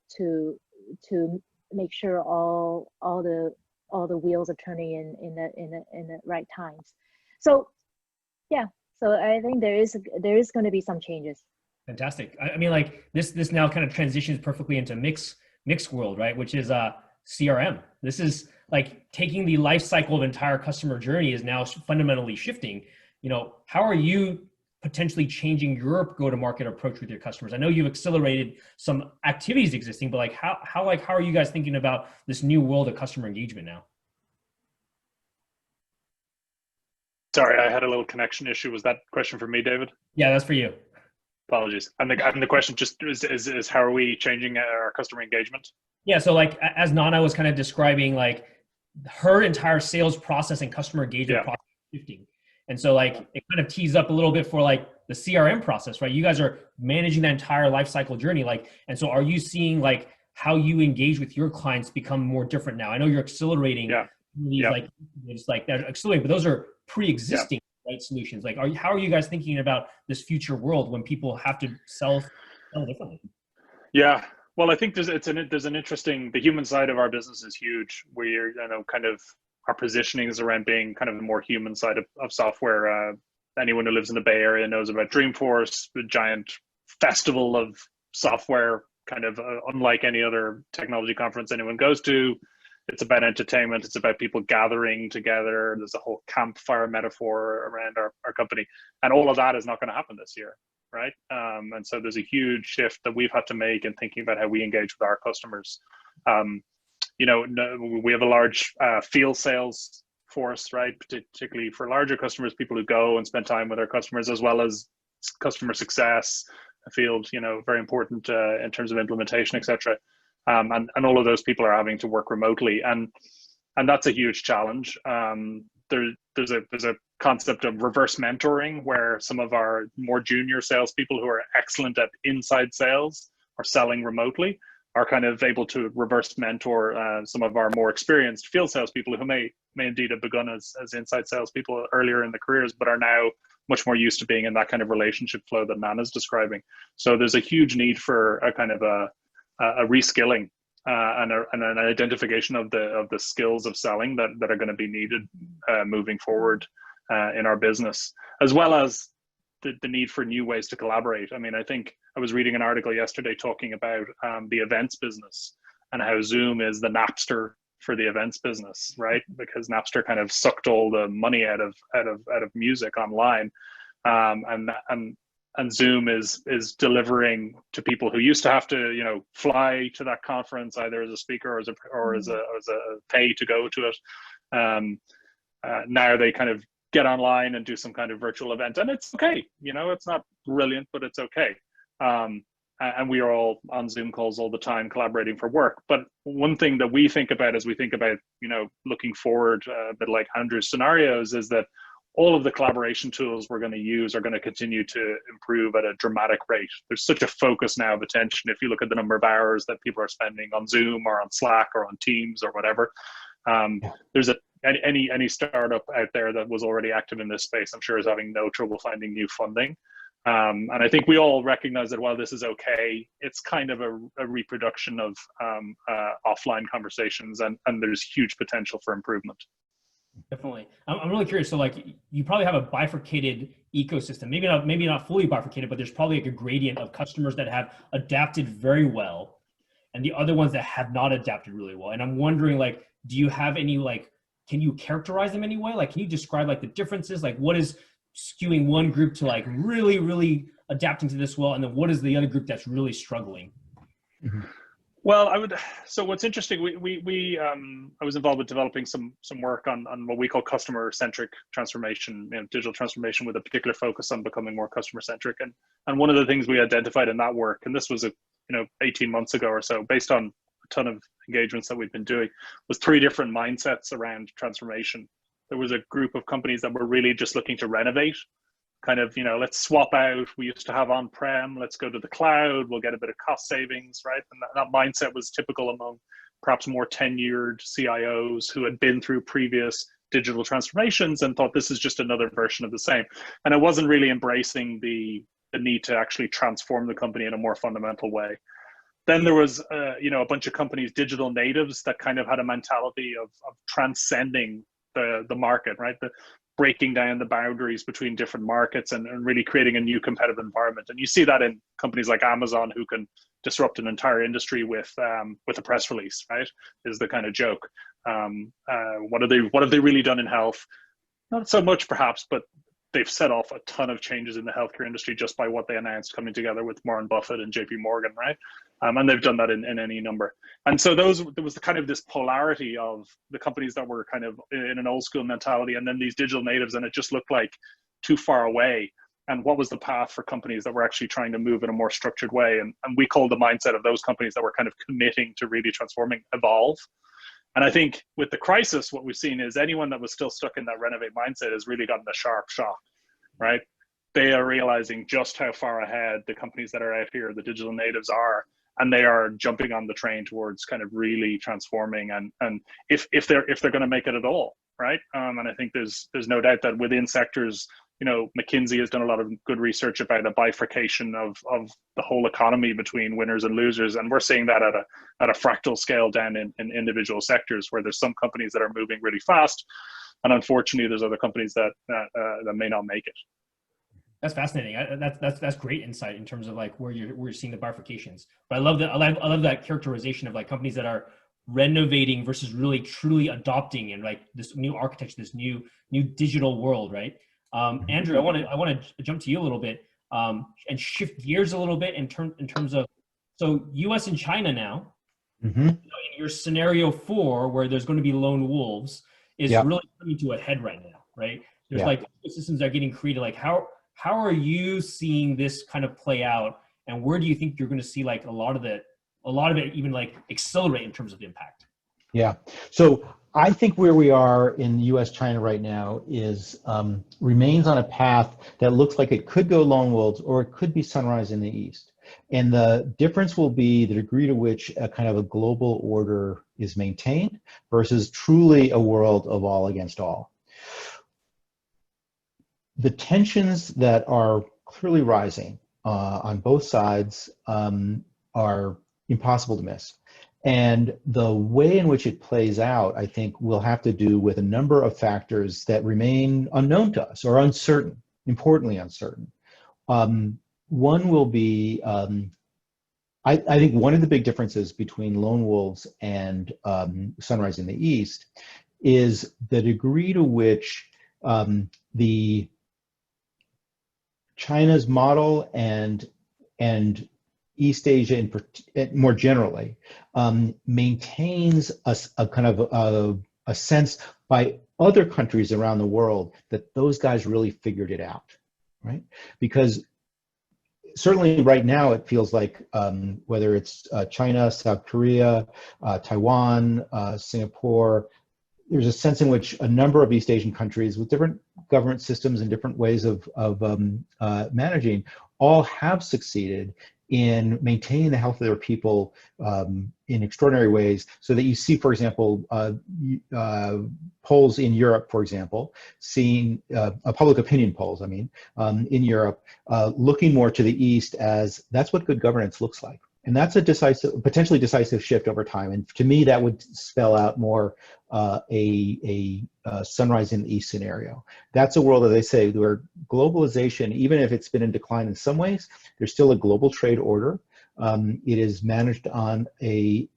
make sure all the wheels are turning in the right times. So yeah, so I think there is going to be some changes. Fantastic. I mean, like this now kind of transitions perfectly into mix world, right? Which is CRM. This is like taking the life cycle of entire customer journey is now fundamentally shifting. How are you potentially changing your go-to-market approach with your customers? I know you've accelerated some activities existing, but like how are you guys thinking about this new world of customer engagement now? Sorry, I had a little connection issue. Was that question for me, David? Yeah, that's for you. Apologies. And the question just is how are we changing our customer engagement? Yeah, so like as Nana was kind of describing, like her entire sales process and customer engagement process shifting. And so like it kind of tees up a little bit for like the CRM process, right? You guys are managing that entire life cycle journey. And so are you seeing like how you engage with your clients become more different now? I know you're accelerating these like they're accelerating, but those are pre-existing right solutions. Like how are you guys thinking about this future world when people have to sell differently? Yeah. Well, I think there's an interesting, the human side of our business is huge. We're, kind of our positioning is around being kind of the more human side of software. Anyone who lives in the Bay Area knows about Dreamforce, the giant festival of software, kind of unlike any other technology conference anyone goes to. It's about entertainment. It's about people gathering together. There's a whole campfire metaphor around our company. And all of that is not going to happen this year, right? And so there's a huge shift that we've had to make in thinking about how we engage with our customers. We have a large field sales force, right? Particularly for larger customers, people who go and spend time with our customers, as well as customer success field, very important in terms of implementation, etc. And all of those people are having to work remotely, and that's a huge challenge. There's a concept of reverse mentoring, where some of our more junior salespeople who are excellent at inside sales or selling remotely are kind of able to reverse mentor some of our more experienced field salespeople who may indeed have begun as inside salespeople earlier in their careers, but are now much more used to being in that kind of relationship flow that Nana's describing. So there's a huge need for a kind of a reskilling and an identification of the skills of selling that are going to be needed moving forward in our business, as well as the need for new ways to collaborate. I mean, I think I was reading an article yesterday talking about the events business and how Zoom is the Napster for the events business, right? Because Napster kind of sucked all the money out of music online, and Zoom is delivering to people who used to have to fly to that conference either as a speaker or as a pay to go to it. Now they kind of get online and do some kind of virtual event, and it's okay. It's not brilliant, but it's okay. and we are all on Zoom calls all the time, collaborating for work. But one thing that we think about as we think about, looking forward, a bit like Andrew's scenarios, is that all of the collaboration tools we're going to use are going to continue to improve at a dramatic rate. There's such a focus now of attention. If you look at the number of hours that people are spending on Zoom or on Slack or on Teams or whatever, there's any startup out there that was already active in this space, I'm sure, is having no trouble finding new funding. And I think we all recognize that while this is okay, it's kind of a reproduction of offline conversations, and there's huge potential for improvement. Definitely. I'm really curious. So like, you probably have a bifurcated ecosystem, maybe not fully bifurcated, but there's probably like a gradient of customers that have adapted very well and the other ones that have not adapted really well. And I'm wondering, like, do you have any, like, can you characterize them anyway? Like, can you describe like the differences? Like, what is skewing one group to like really, really adapting to this well? And then what is the other group that's really struggling? Mm-hmm. Well, so what's interesting, I was involved with developing some work on what we call customer-centric transformation, digital transformation, with a particular focus on becoming more customer-centric. And one of the things we identified in that work, and this was 18 months ago or so, based on a ton of engagements that we've been doing, was 3 different mindsets around transformation. There was a group of companies that were really just looking to renovate, kind of, let's swap out, we used to have on-prem, let's go to the cloud, we'll get a bit of cost savings, right? And that mindset was typical among perhaps more tenured CIOs who had been through previous digital transformations and thought this is just another version of the same. And it wasn't really embracing the need to actually transform the company in a more fundamental way. Then there was, a bunch of companies, digital natives, that kind of had a mentality of transcending the market, right? Breaking down the boundaries between different markets and really creating a new competitive environment. And you see that in companies like Amazon, who can disrupt an entire industry with a press release, right? Is the kind of joke. What have they really done in health? Not so much perhaps, but they've set off a ton of changes in the healthcare industry just by what they announced, coming together with Warren Buffett and JP Morgan, right? And they've done that in any number. And so there was kind of this polarity of the companies that were kind of in an old school mentality, and then these digital natives, and it just looked like too far away. And what was the path for companies that were actually trying to move in a more structured way? And we called the mindset of those companies that were kind of committing to really transforming, evolve. And I think with the crisis, what we've seen is anyone that was still stuck in that renovate mindset has really gotten a sharp shock, right? They are realizing just how far ahead the companies that are out here, the digital natives, are, and they are jumping on the train towards kind of really transforming. And if they're going to make it at all, right? And I think there's no doubt that within sectors, McKinsey has done a lot of good research about a bifurcation of the whole economy between winners and losers, and we're seeing that at a fractal scale down in individual sectors, where there's some companies that are moving really fast, and unfortunately there's other companies that may not make it. That's fascinating. That's great insight in terms of like where you're seeing the bifurcations. But I love that characterization of like companies that are renovating versus really truly adopting and like this new architecture, this new digital world, right? Andrew, I want to jump to you a little bit and shift gears a little bit in terms of, so U.S. and China now, in your scenario 4, where there's going to be lone wolves, is really coming to a head right now, right? There's like ecosystems that are getting created. Like how are you seeing this kind of play out, and where do you think you're going to see like a lot of it even like accelerate in terms of impact? Yeah. So I think where we are in U.S. China right now is remains on a path that looks like it could go lone wolves, or it could be sunrise in the east. And the difference will be the degree to which a kind of a global order is maintained versus truly a world of all against all. The tensions that are clearly rising on both sides are impossible to miss. And the way in which it plays out, I think, will have to do with a number of factors that remain unknown to us, or uncertain, importantly uncertain. One will be, I think one of the big differences between lone wolves and sunrise in the east is the degree to which the China's model and East Asia more generally maintains a kind of a sense by other countries around the world that those guys really figured it out, right? Because certainly right now it feels like whether it's China, South Korea, Taiwan, Singapore, there's a sense in which a number of East Asian countries with different government systems and different ways of managing all have succeeded in maintaining the health of their people in extraordinary ways, so that you see, for example, polls in Europe, for example, seeing public opinion polls, I mean, in Europe, looking more to the East as that's what good governance looks like. And that's a potentially decisive shift over time. And to me, that would spell out more a sunrise in the East scenario. That's a world, as they say, where globalization, even if it's been in decline in some ways, there's still a global trade order. It is managed on a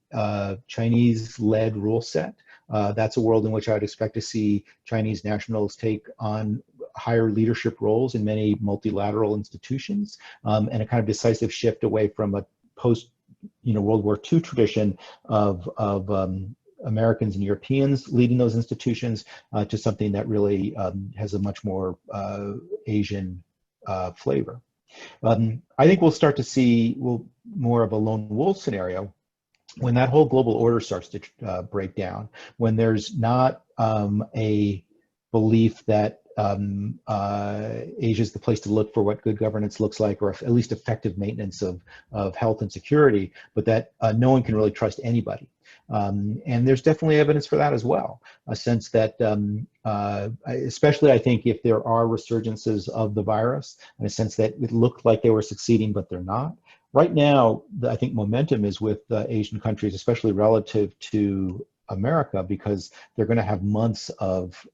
Chinese-led rule set. That's a world in which I would expect to see Chinese nationals take on higher leadership roles in many multilateral institutions, and a kind of decisive shift away from a post, World War II tradition of Americans and Europeans leading those institutions to something that really has a much more Asian flavor. I think we'll start to see more of a lone wolf scenario when that whole global order starts to break down, when there's not a belief that Asia is the place to look for what good governance looks like, or at least effective maintenance of health and security, but that no one can really trust anybody. And there's definitely evidence for that as well. A sense that, especially I think if there are resurgences of the virus, and a sense that it looked like they were succeeding, but they're not. Right now, I think momentum is with Asian countries, especially relative to America, because they're going to have months of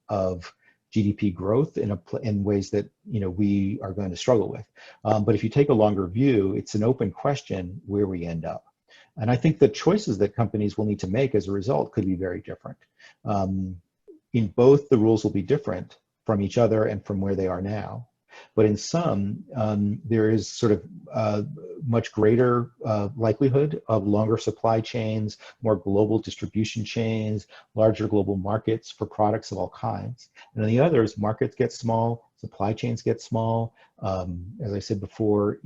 GDP growth in ways that we are going to struggle with. But if you take a longer view, it's an open question where we end up. And I think the choices that companies will need to make as a result could be very different. In both, the rules will be different from each other and from where they are now. But in some, there is sort of much greater likelihood of longer supply chains, more global distribution chains, larger global markets for products of all kinds. And in the others, markets get small, supply chains get small. As I said before,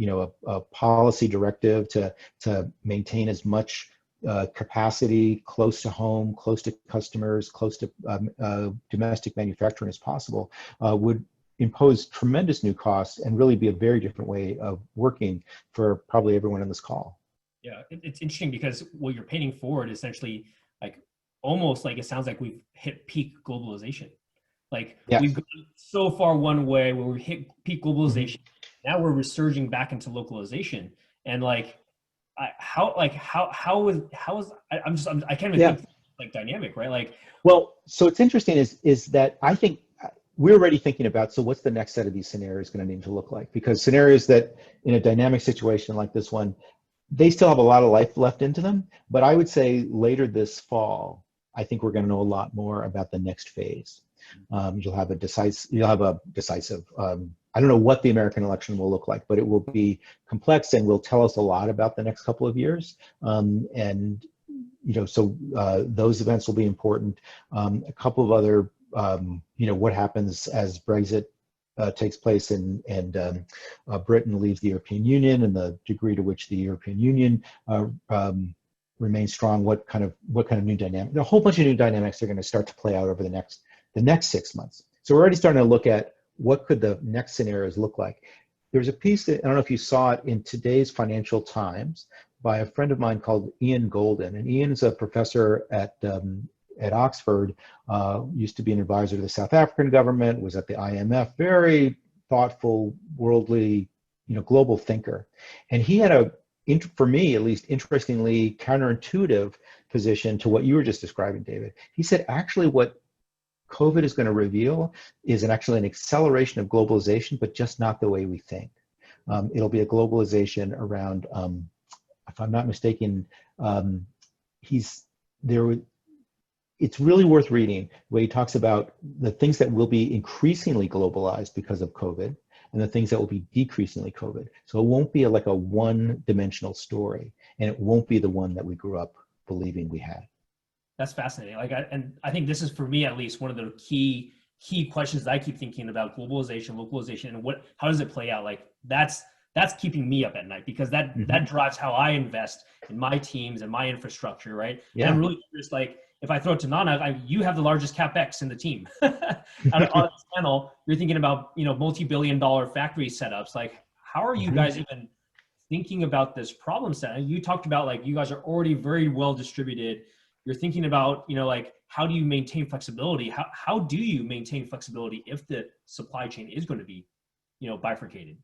a policy directive to maintain as much capacity close to home, close to customers, close to domestic manufacturing as possible would impose tremendous new costs and really be a very different way of working for probably everyone on this call. Yeah, it's interesting because what you're painting forward is essentially almost like it sounds like we've hit peak globalization. Yes. We've gone so far one way where we hit peak globalization. Mm-hmm. Now we're resurging back into localization, and I can't even think dynamic, right? Well, so it's interesting is that I think we're already thinking about, so what's the next set of these scenarios going to need to look like? Because scenarios that in a dynamic situation like this one, they still have a lot of life left into them. But I would say later this fall, I think we're going to know a lot more about the next phase. You'll have a decisive, I don't know what the American election will look like, but it will be complex and will tell us a lot about the next couple of years. And so those events will be important. A couple of other what happens as Brexit takes place and Britain leaves the European Union, and the degree to which the European Union remains strong. What kind of new dynamic? A whole bunch of new dynamics are going to start to play out over the next 6 months. So we're already starting to look at what could the next scenarios look like. There's a piece that I don't know if you saw it in today's Financial Times by a friend of mine called Ian Golden, and Ian is a professor at Oxford, used to be an advisor to the South African government, was at the IMF, very thoughtful, worldly, global thinker. And he had for me at least, interestingly counterintuitive position to what you were just describing, David. He said, actually what COVID is going to reveal is actually an acceleration of globalization, but just not the way we think. It'll be a globalization around, if I'm not mistaken, it's really worth reading where he talks about the things that will be increasingly globalized because of COVID and the things that will be decreasingly COVID. So it won't be like a one-dimensional story, and it won't be the one that we grew up believing we had. That's fascinating. And I think this is, for me at least, one of the key questions that I keep thinking about: globalization, localization, and how does it play out? That's that's keeping me up at night, because that that drives how I invest in my teams and my infrastructure, right? Yeah. And I'm really curious, like, if I throw it to Nana, you have the largest CapEx in the team. On this panel, you're thinking about, you know, multi-billion-dollar factory setups. Like, how are you guys even thinking about this problem set? And you talked about, like, you guys are already very well distributed. You're thinking about, you know, like, how do you maintain flexibility? How do you maintain flexibility if the supply chain is going to be, you know, bifurcated?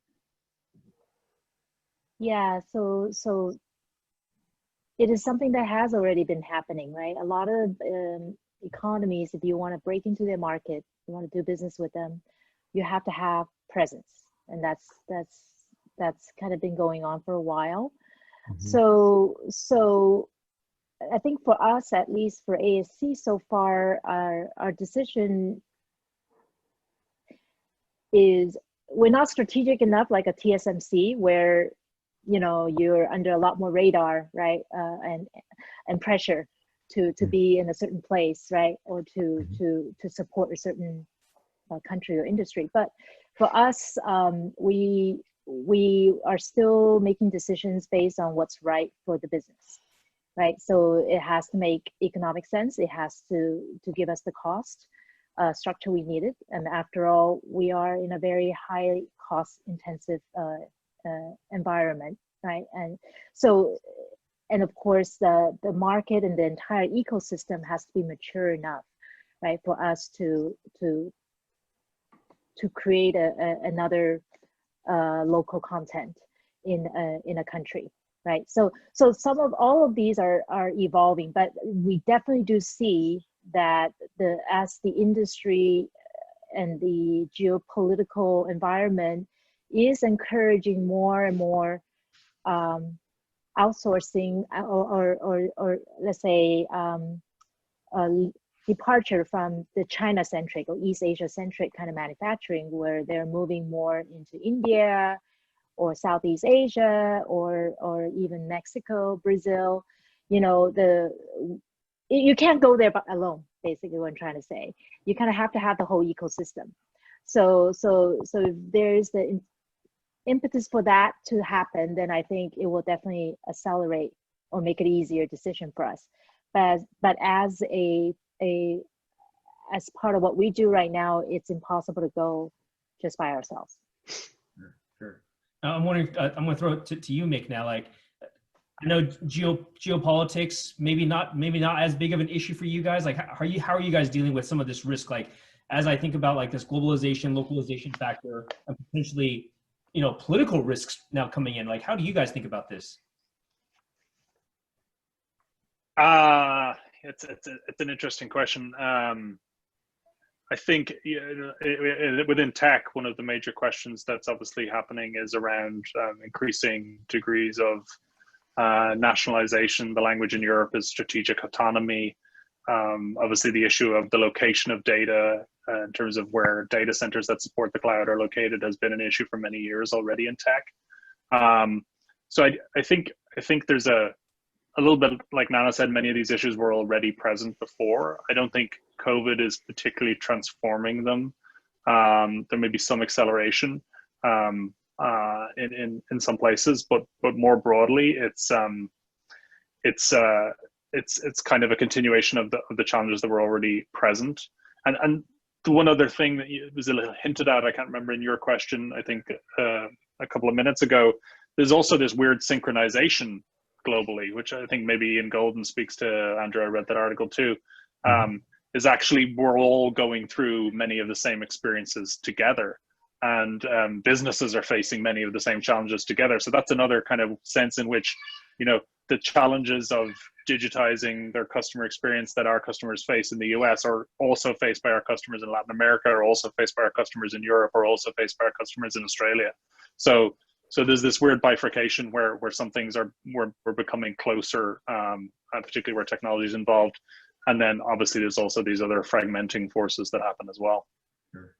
Yeah, so it is something that has already been happening, right? A lot of economies, if you want to break into their market, you want to do business with them, you have to have presence, and that's kind of been going on for a while. So I think for us, at least for ASE so far, our decision is we're not strategic enough like a TSMC, where, you know, you're under a lot more radar, right? And pressure to be in a certain place, right? Or to support a certain country or industry. But for us, we are still making decisions based on what's right for the business, right? So it has to make economic sense. It has to give us the cost structure we needed. And after all, we are in a very high cost intensive environment, right? And so, and of course, the market and the entire ecosystem has to be mature enough, right, for us to create another local content in a country, right? So all of these are evolving, but we definitely do see that as the industry and the geopolitical environment is encouraging more and more outsourcing or let's say departure from the China-centric or East Asia-centric kind of manufacturing, where they're moving more into India or Southeast Asia or even Mexico, Brazil. You know, you can't go there alone, basically what I'm trying to say. You kind of have to have the whole ecosystem. So if there's the impetus for that to happen, then I think it will definitely accelerate or make it easier decision for us. But as part of what we do right now, it's impossible to go just by ourselves. Sure. I'm wondering, I'm going to throw it to you, Mick, now. Like, I know geopolitics, maybe not as big of an issue for you guys. Like, how are you guys dealing with some of this risk? Like, as I think about like this globalization, localization factor, and potentially, you know, political risks now coming in, like, how do you guys think about this? It's an interesting question. I think, you know, within tech, one of the major questions that's obviously happening is around increasing degrees of nationalization. The language in Europe is strategic autonomy. Obviously, the issue of the location of data in terms of where data centers that support the cloud are located has been an issue for many years already in tech. So I think there's a little bit, like Nana said, many of these issues were already present before. I don't think COVID is particularly transforming them. There may be some acceleration in some places, but more broadly, it's kind of a continuation of the challenges that were already present. And the one other thing that was a little hinted at, I can't remember in your question, I think a couple of minutes ago, there's also this weird synchronization globally, which I think maybe Ian Golden speaks to. Andrew, I read that article too, is actually we're all going through many of the same experiences together, and businesses are facing many of the same challenges together. So that's another kind of sense in which, you know, the challenges of digitizing their customer experience that our customers face in the US are also faced by our customers in Latin America, are also faced by our customers in Europe, are also faced by our customers in Australia. So there's this weird bifurcation where some things we're becoming closer, particularly where technology is involved. And then obviously there's also these other fragmenting forces that happen as well.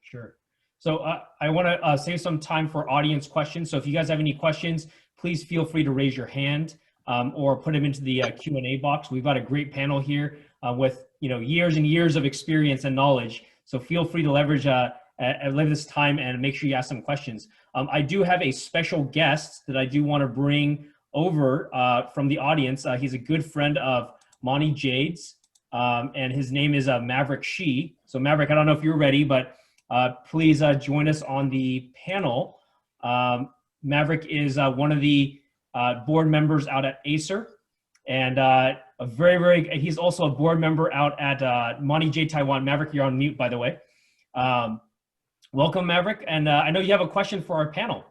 Sure. So I want to save some time for audience questions. So if you guys have any questions, please feel free to raise your hand or put them into the Q&A box. We've got a great panel here with, you know, years and years of experience and knowledge. So feel free to leverage live this time and make sure you ask some questions. I do have a special guest that I do want to bring over from the audience. He's a good friend of Monty Jade's, and his name is Maverick Shi. So Maverick, I don't know if you're ready, but please join us on the panel. Maverick is one of the board members out at Acer, and he's also a board member out at Monty Jade Taiwan. Maverick, you're on mute, by the way. Welcome, Maverick, and I know you have a question for our panel.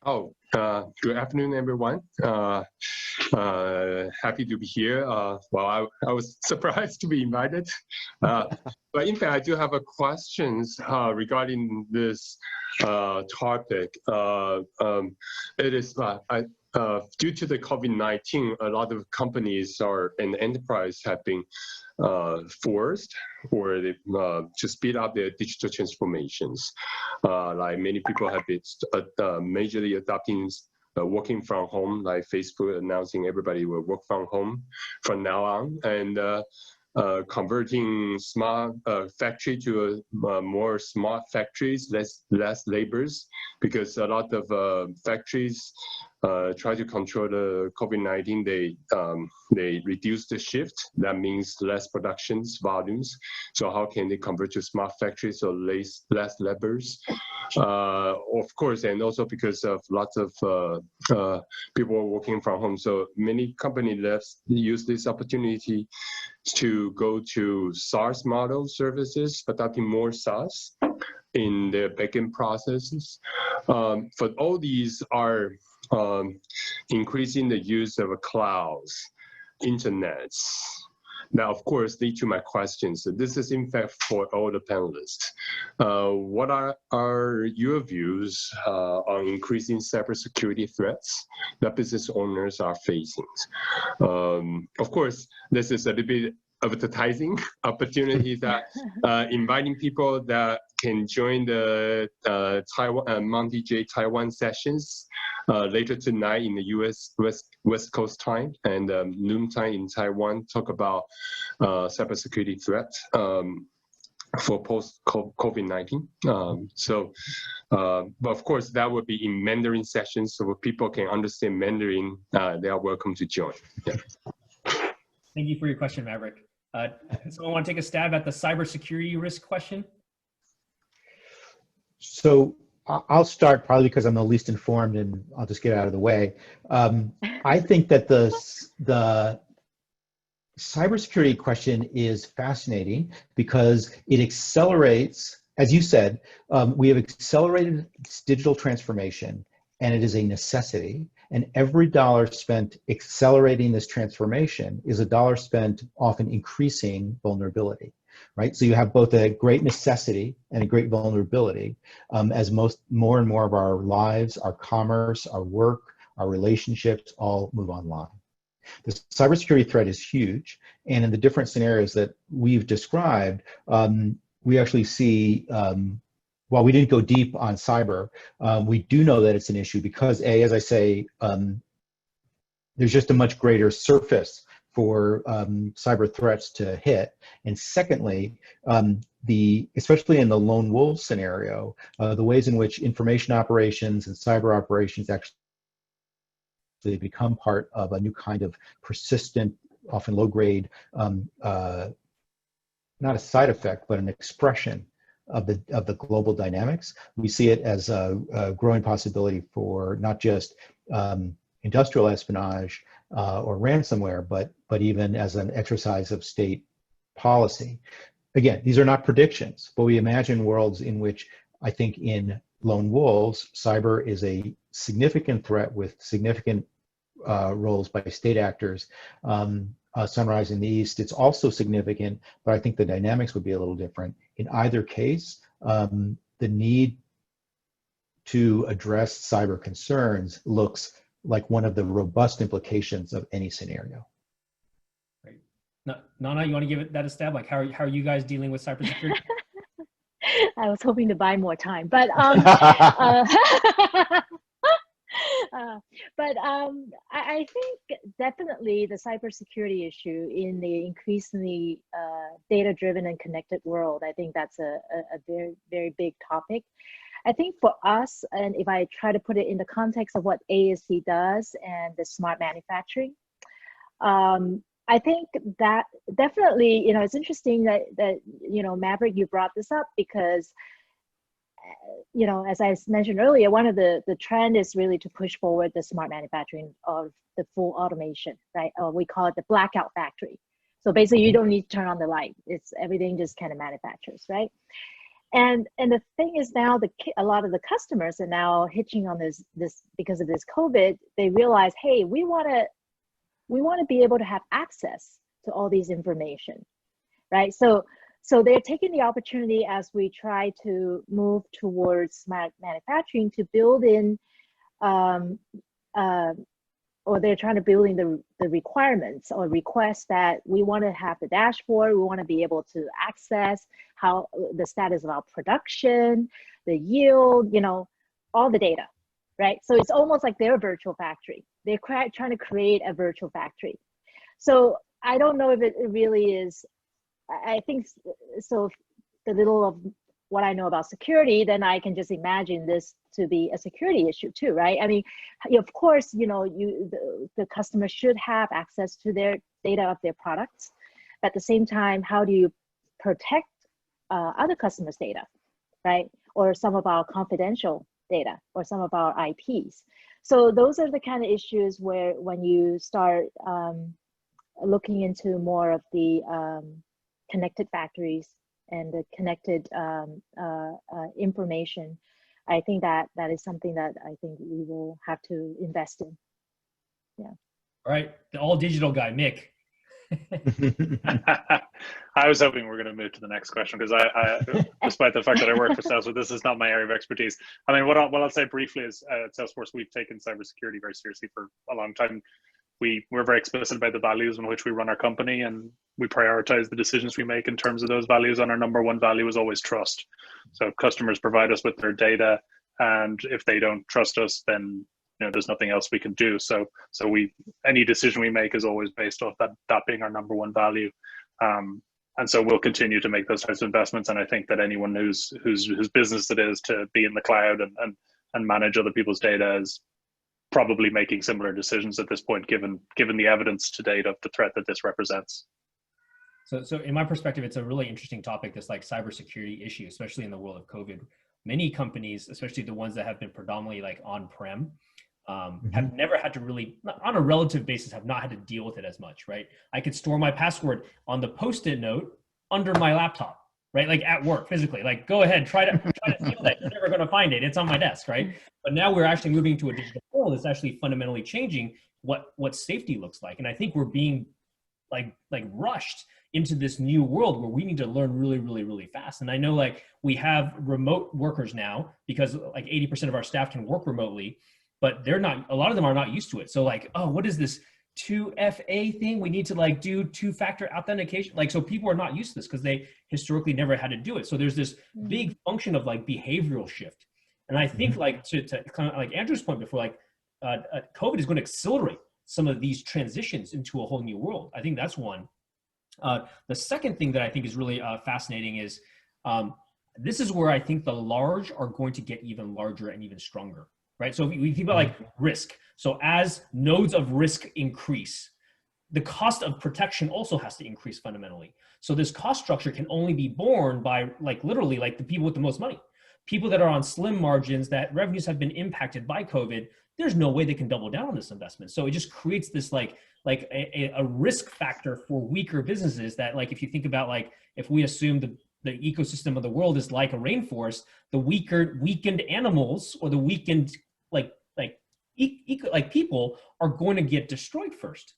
Oh, good afternoon, everyone. Happy to be here. Well, I was surprised to be invited. But in fact, I do have a questions regarding this topic. It is due to the COVID-19, a lot of companies and enterprise have been forced or to speed up their digital transformations. Like many people have been majorly adopting working from home, like Facebook announcing everybody will work from home from now on, and converting smart factory to more smart factories, less labors, because a lot of factories try to control the COVID-19. They reduce the shift. That means less productions volumes. So how can they convert to smart factories or less labors? Of course, and also because of lots of people working from home. So many companies use this opportunity to go to SaaS model services, adopting more SaaS in their backend processes. But all these are increasing the use of clouds, internets. Now, of course, lead to my questions. So this is in fact for all the panelists. What are your views on increasing cybersecurity threats that business owners are facing? Of course, this is a little bit advertising opportunity that inviting people that can join the Monty Jade Taiwan sessions later tonight in the US West Coast time and noon time in Taiwan, talk about cybersecurity threats for post-COVID-19. But of course, that would be in Mandarin sessions, so if people can understand Mandarin, they are welcome to join. Yeah. Thank you for your question, Maverick. Someone want to take a stab at the cybersecurity risk question? So I'll start probably because I'm the least informed, and I'll just get out of the way. I think that the cybersecurity question is fascinating because it accelerates, as you said, we have accelerated digital transformation, and it is a necessity. And every dollar spent accelerating this transformation is a dollar spent often increasing vulnerability, right? So you have both a great necessity and a great vulnerability as more and more of our lives, our commerce, our work, our relationships all move online. The cybersecurity threat is huge. And in the different scenarios that we've described, we actually see while we didn't go deep on cyber, we do know that it's an issue because, as I say, there's just a much greater surface for cyber threats to hit. And secondly, especially in the lone wolf scenario, the ways in which information operations and cyber operations actually become part of a new kind of persistent, often low-grade, not a side effect, but an expression of the global dynamics. We see it as a growing possibility for not just industrial espionage or ransomware, but even as an exercise of state policy. Again, these are not predictions, but we imagine worlds in which I think in lone wolves, cyber is a significant threat with significant roles by state actors. Sunrise in the East, it's also significant, but I think the dynamics would be a little different. In either case, the need to address cyber concerns looks like one of the robust implications of any scenario. Great. Nana, you want to give that a stab? Like, how are you guys dealing with cybersecurity? I was hoping to buy more time, but I think definitely the cybersecurity issue in the increasingly data-driven and connected world. I think that's a very, very big topic. I think for us, and if I try to put it in the context of what ASE does and the smart manufacturing, I think that definitely, you know, it's interesting that you know, Maverick, you brought this up because, you know, as I mentioned earlier, one of the trend is really to push forward the smart manufacturing of the full automation, right? Or we call it the blackout factory. So basically, you don't need to turn on the light; it's everything just kind of manufactures, right? And the thing is now, a lot of the customers are now hitching on this because of this COVID. They realize, hey, we want to be able to have access to all these information, right? So they're taking the opportunity as we try to move towards smart manufacturing to build in, or they're trying to build in the requirements or requests that we want to have the dashboard, we want to be able to access how the status of our production, the yield, you know, all the data, right? So it's almost like they're a virtual factory. They're trying to create a virtual factory. So I don't know if it really is. I think so. The little of what I know about security, then I can just imagine this to be a security issue too, right? I mean, of course, you know, the customer should have access to their data of their products. But at the same time, how do you protect other customers' data, right? Or some of our confidential data or some of our IPs. So those are the kind of issues where when you start looking into more of the connected factories and the connected information, I think that is something that I think we will have to invest in. Yeah. All right, the all digital guy, Mick. I was hoping we were going to move to the next question because I despite the fact that I work for Salesforce, this is not my area of expertise. I mean, what I'll say briefly is at Salesforce, we've taken cybersecurity very seriously for a long time. We're very explicit about the values in which we run our company, and we prioritize the decisions we make in terms of those values. And our number one value is always trust. So customers provide us with their data, and if they don't trust us, then there's nothing else we can do. So any decision we make is always based off that being our number one value. And so we'll continue to make those types of investments. And I think that anyone whose business it is to be in the cloud and manage other people's data is probably making similar decisions at this point, given the evidence to date of the threat that this represents. So in my perspective, it's a really interesting topic, this like cybersecurity issue, especially in the world of COVID. Many companies, especially the ones that have been predominantly like on-prem, have never had to really, on a relative basis, have not had to deal with it as much, right? I could store my password on the Post-it note under my laptop, right? Like at work, physically, like go ahead, try to steal that. You're never going to find it. It's on my desk, right? But now we're actually moving to a digital world that's actually fundamentally changing what safety looks like. And I think we're being like rushed into this new world where we need to learn really, really, really fast. And I know like we have remote workers now because like 80% of our staff can work remotely, but a lot of them are not used to it. So like, oh, what is this 2FA thing? We need to like do two-factor authentication. Like, so people are not used to this because they historically never had to do it. So there's this big function of like behavioral shift. And I think like to kind of like Andrew's point before, like COVID is going to accelerate some of these transitions into a whole new world. I think that's one. The second thing that I think is really fascinating is this is where I think the large are going to get even larger and even stronger. Right. So we think about like risk. So as nodes of risk increase, the cost of protection also has to increase fundamentally. So this cost structure can only be borne by like literally like the people with the most money, people that are on slim margins, that revenues have been impacted by COVID. There's no way they can double down on this investment. So it just creates this like a risk factor for weaker businesses that like, if you think about like, if we assume the ecosystem of the world is like a rainforest, the weakened animals or the weakened like people are going to get destroyed first.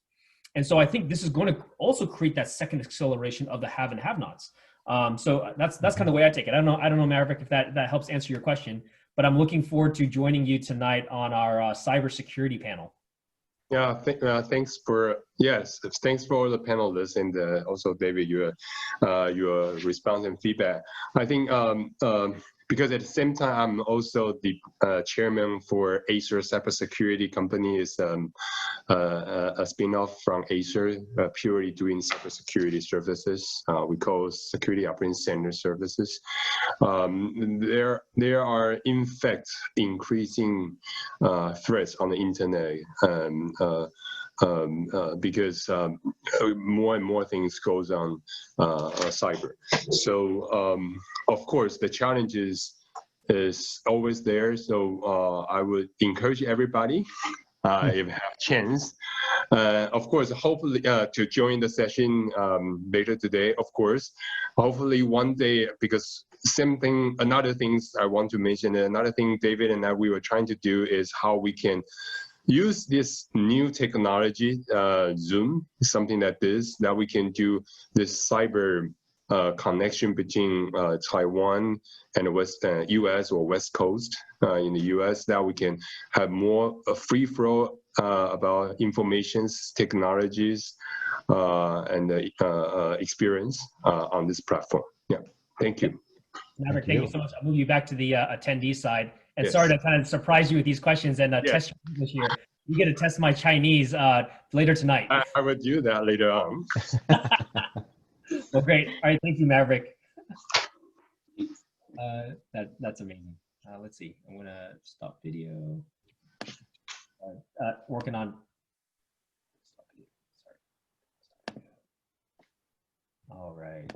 And so I think this is going to also create that second acceleration of the have and have-nots. So that's kind of the way I take it. I don't know, Maverick, if that helps answer your question, but I'm looking forward to joining you tonight on our cybersecurity panel. Yeah, thanks for Yes, thanks for the panelists and also David, your response and feedback. I think because at the same time I'm also the chairman for Acer Cybersecurity Company. Is a spin-off from Acer, purely doing cybersecurity services. We call Security Operations Center services. There are in fact increasing threats on the internet. Because more and more things goes on cyber. So of course the challenges is always there. So I would encourage everybody, if you have chance, of course, hopefully to join the session later today. Of course, hopefully one day, because another things I want to mention, another thing David and I we were trying to do is how we can use this new technology, Zoom, something like this, that we can do this cyber connection between Taiwan and the US or West Coast in the US, that we can have more free flow about informations, technologies, and experience on this platform. Yeah, thank you. Maverick, thank you so much. I'll move you back to the attendee side. And Yes. sorry to kind of surprise you with these questions and Yes. test your English here. You get to test my Chinese later tonight. I will do that later on. Well, great. All right, thank you, Maverick. That's amazing. Let's see. I'm gonna stop video. Working on. Sorry. All right.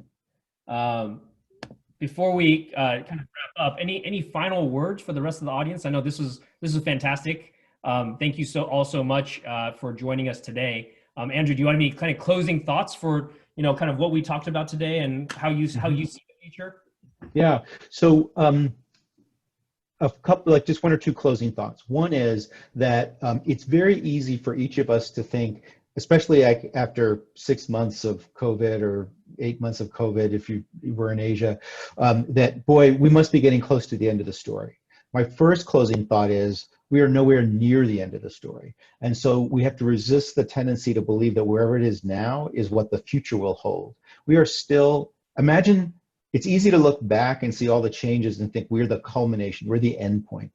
Before we kind of wrap up, any final words for the rest of the audience? I know this was fantastic. Thank you all so much for joining us today. Andrew, do you want any kind of closing thoughts for kind of what we talked about today and how you see the future? Yeah. So a couple, like just one or two closing thoughts. One is that it's very easy for each of us to think, especially after 6 months of COVID or 8 months of COVID, if you were in Asia, that, boy, we must be getting close to the end of the story. My first closing thought is we are nowhere near the end of the story. And so we have to resist the tendency to believe that wherever it is now is what the future will hold. We are still, imagine, it's easy to look back and see all the changes and think we're the culmination, we're the end point.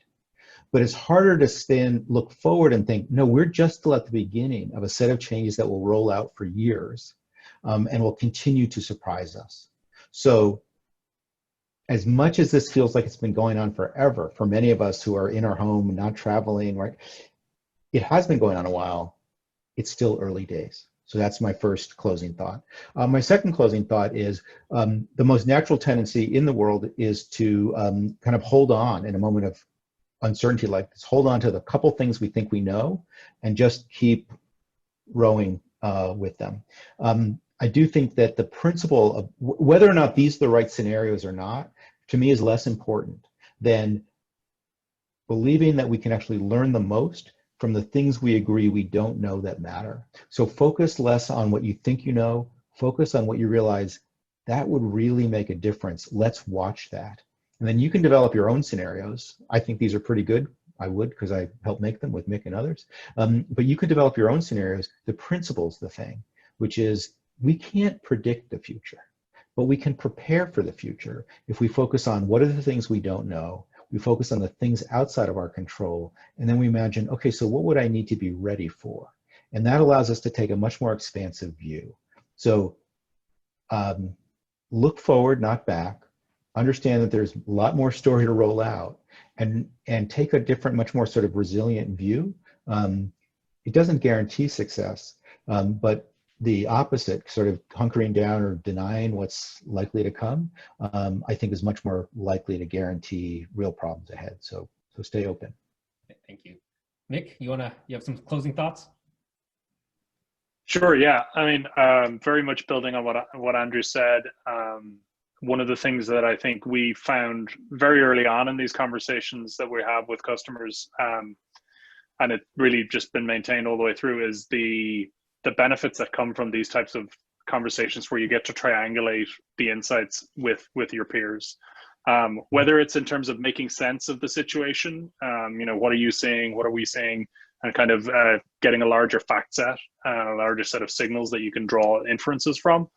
But it's harder to look forward and think, no, we're just still at the beginning of a set of changes that will roll out for years and will continue to surprise us. So as much as this feels like it's been going on forever, for many of us who are in our home and not traveling, right, it has been going on a while. It's still early days. So that's my first closing thought. My second closing thought is the most natural tendency in the world is to kind of hold on in a moment of uncertainty like this, hold on to the couple things we think we know and just keep rowing with them. I do think that the principle of whether or not these are the right scenarios or not, to me is less important than believing that we can actually learn the most from the things we agree we don't know that matter. So focus less on what you think you know, focus on what you realize that would really make a difference. Let's watch that. And then you can develop your own scenarios. I think these are pretty good. I would, because I helped make them with Mick and others. But you could develop your own scenarios. The principle's the thing, which is we can't predict the future, but we can prepare for the future if we focus on what are the things we don't know, we focus on the things outside of our control, and then we imagine, okay, so what would I need to be ready for? And that allows us to take a much more expansive view. So look forward, not back. Understand that there's a lot more story to roll out, and take a different, much more sort of resilient view. It doesn't guarantee success, but the opposite, sort of hunkering down or denying what's likely to come, I think is much more likely to guarantee real problems ahead. So stay open. Thank you. Mick, you have some closing thoughts? Sure, yeah. I mean, very much building on what Andrew said. One of the things that I think we found very early on in these conversations that we have with customers, and it really just been maintained all the way through, is the benefits that come from these types of conversations where you get to triangulate the insights with your peers. Whether it's in terms of making sense of the situation, what are you seeing, what are we seeing, and kind of getting a larger fact set and a larger set of signals that you can draw inferences from,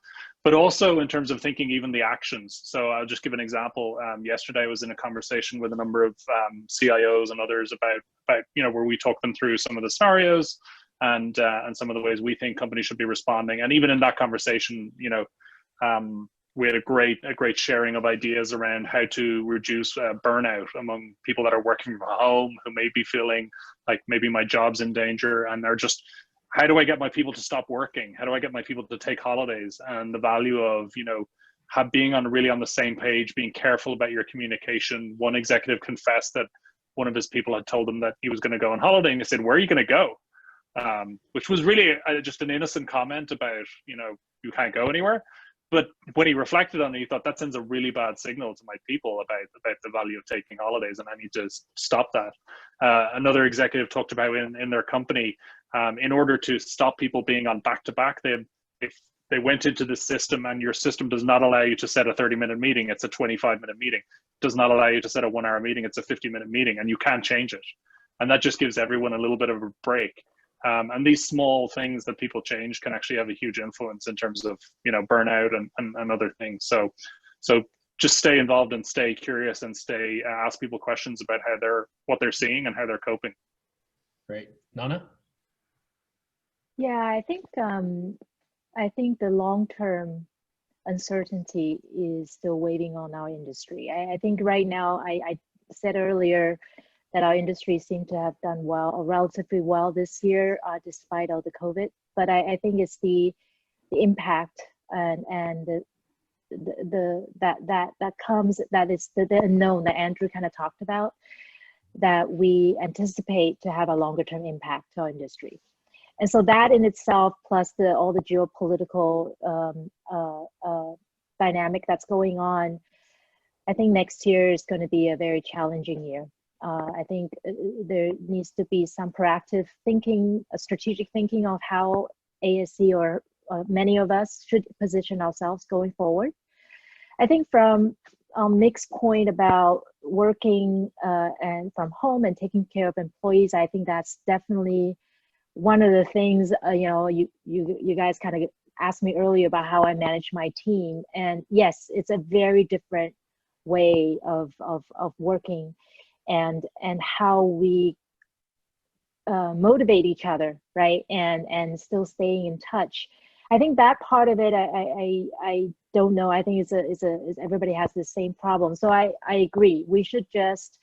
but also in terms of thinking even the actions. So I'll just give an example. Yesterday I was in a conversation with a number of CIOs and others about where we talk them through some of the scenarios and some of the ways we think companies should be responding. And even in that conversation, we had a great sharing of ideas around how to reduce burnout among people that are working from home, who may be feeling like maybe my job's in danger, and they're just, how do I get my people to stop working? How do I get my people to take holidays? And the value of, being really on the same page, being careful about your communication. One executive confessed that one of his people had told him that he was going to go on holiday, and he said, "Where are you going to go?" Which was really just an innocent comment about, you can't go anywhere. But when he reflected on it, he thought that sends a really bad signal to my people about the value of taking holidays, and I need to stop that. Another executive talked about in their company, in order to stop people being on back-to-back, if they went into the system, and your system does not allow you to set a 30-minute meeting, it's a 25-minute meeting. It does not allow you to set a 1-hour meeting, it's a 50-minute meeting, and you can't change it. And that just gives everyone a little bit of a break. And these small things that people change can actually have a huge influence in terms of, burnout and other things. So just stay involved and stay curious and ask people questions about what they're seeing and how they're coping. Great. Nana? Yeah, I think the long-term uncertainty is still waiting on our industry. I think right now, I said earlier that our industry seemed to have done well, or relatively well this year, despite all the COVID. But I think it's the impact and that comes, that is the unknown that Andrew kind of talked about, that we anticipate to have a longer term impact to our industry. And so that in itself, plus all the geopolitical dynamic that's going on, I think next year is going to be a very challenging year. I think there needs to be some proactive thinking, strategic thinking of how ASE or many of us should position ourselves going forward. I think from Nick's point about working and from home and taking care of employees, I think that's definitely one of the things. You guys kind of asked me earlier about how I manage my team, and yes, it's a very different way of working. And how we motivate each other, right? And still staying in touch. I think that part of it, I don't know. I think it's everybody has the same problem. So I agree. We should just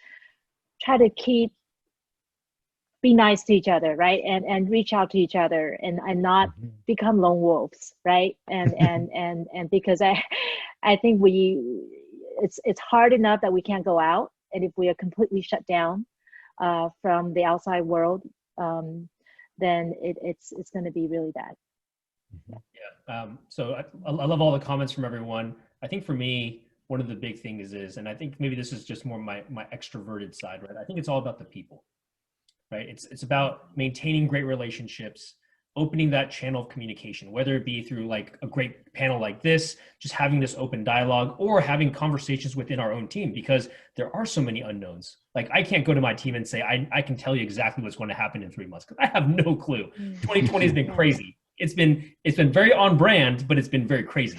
try to be nice to each other, right? And reach out to each other and not become lone wolves, right? And because I think it's hard enough that we can't go out. And if we are completely shut down from the outside world, then it's going to be really bad. Yeah. So I love all the comments from everyone. I think for me, one of the big things is, and I think maybe this is just more my extroverted side, right? I think it's all about the people, right? It's about maintaining great relationships, opening that channel of communication, whether it be through like a great panel like this, just having this open dialogue, or having conversations within our own team, because there are so many unknowns. Like I can't go to my team and say, I can tell you exactly what's going to happen in 3 months, because I have no clue. 2020 has been crazy. It's been very on brand, but it's been very crazy.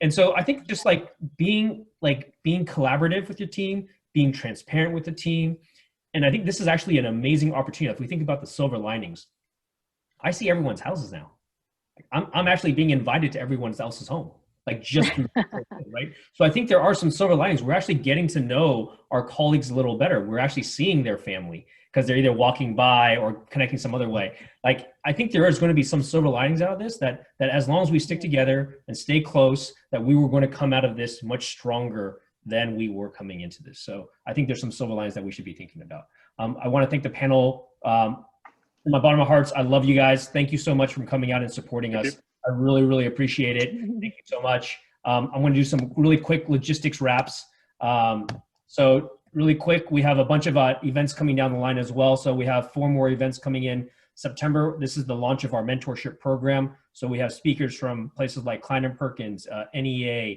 And so I think just being collaborative with your team, being transparent with the team. And I think this is actually an amazing opportunity. If we think about the silver linings, I see everyone's houses now. I'm actually being invited to everyone else's home, just right? So I think there are some silver linings. We're actually getting to know our colleagues a little better. We're actually seeing their family because they're either walking by or connecting some other way. I think there is going to be some silver linings out of this, that as long as we stick together and stay close, that we were going to come out of this much stronger than we were coming into this. So I think there's some silver linings that we should be thinking about. I want to thank the panel. From my bottom of my hearts, I love you guys. Thank you so much for coming out and supporting us. I really, really appreciate it. Thank you so much. I'm going to do some really quick logistics wraps. So really quick, we have a bunch of events coming down the line as well. So we have 4 more events coming in September. This is the launch of our mentorship program. So we have speakers from places like Klein & Perkins, NEA,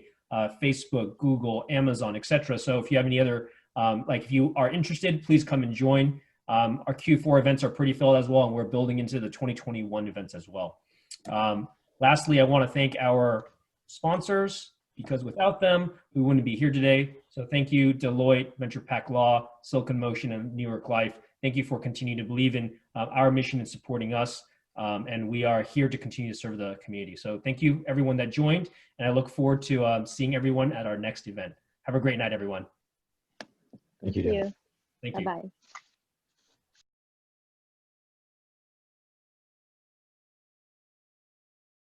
Facebook, Google, Amazon, etc. So if you have any other, if you are interested, please come and join. Our Q4 events are pretty filled as well, and we're building into the 2021 events as well. Lastly, I want to thank our sponsors, because without them, we wouldn't be here today. So thank you, Deloitte, Venture Pack Law, Silicon Motion, and New York Life. Thank you for continuing to believe in our mission and supporting us. And we are here to continue to serve the community. So thank you, everyone that joined. And I look forward to seeing everyone at our next event. Have a great night, everyone. Thank you, Dan. Thank you. Bye-bye.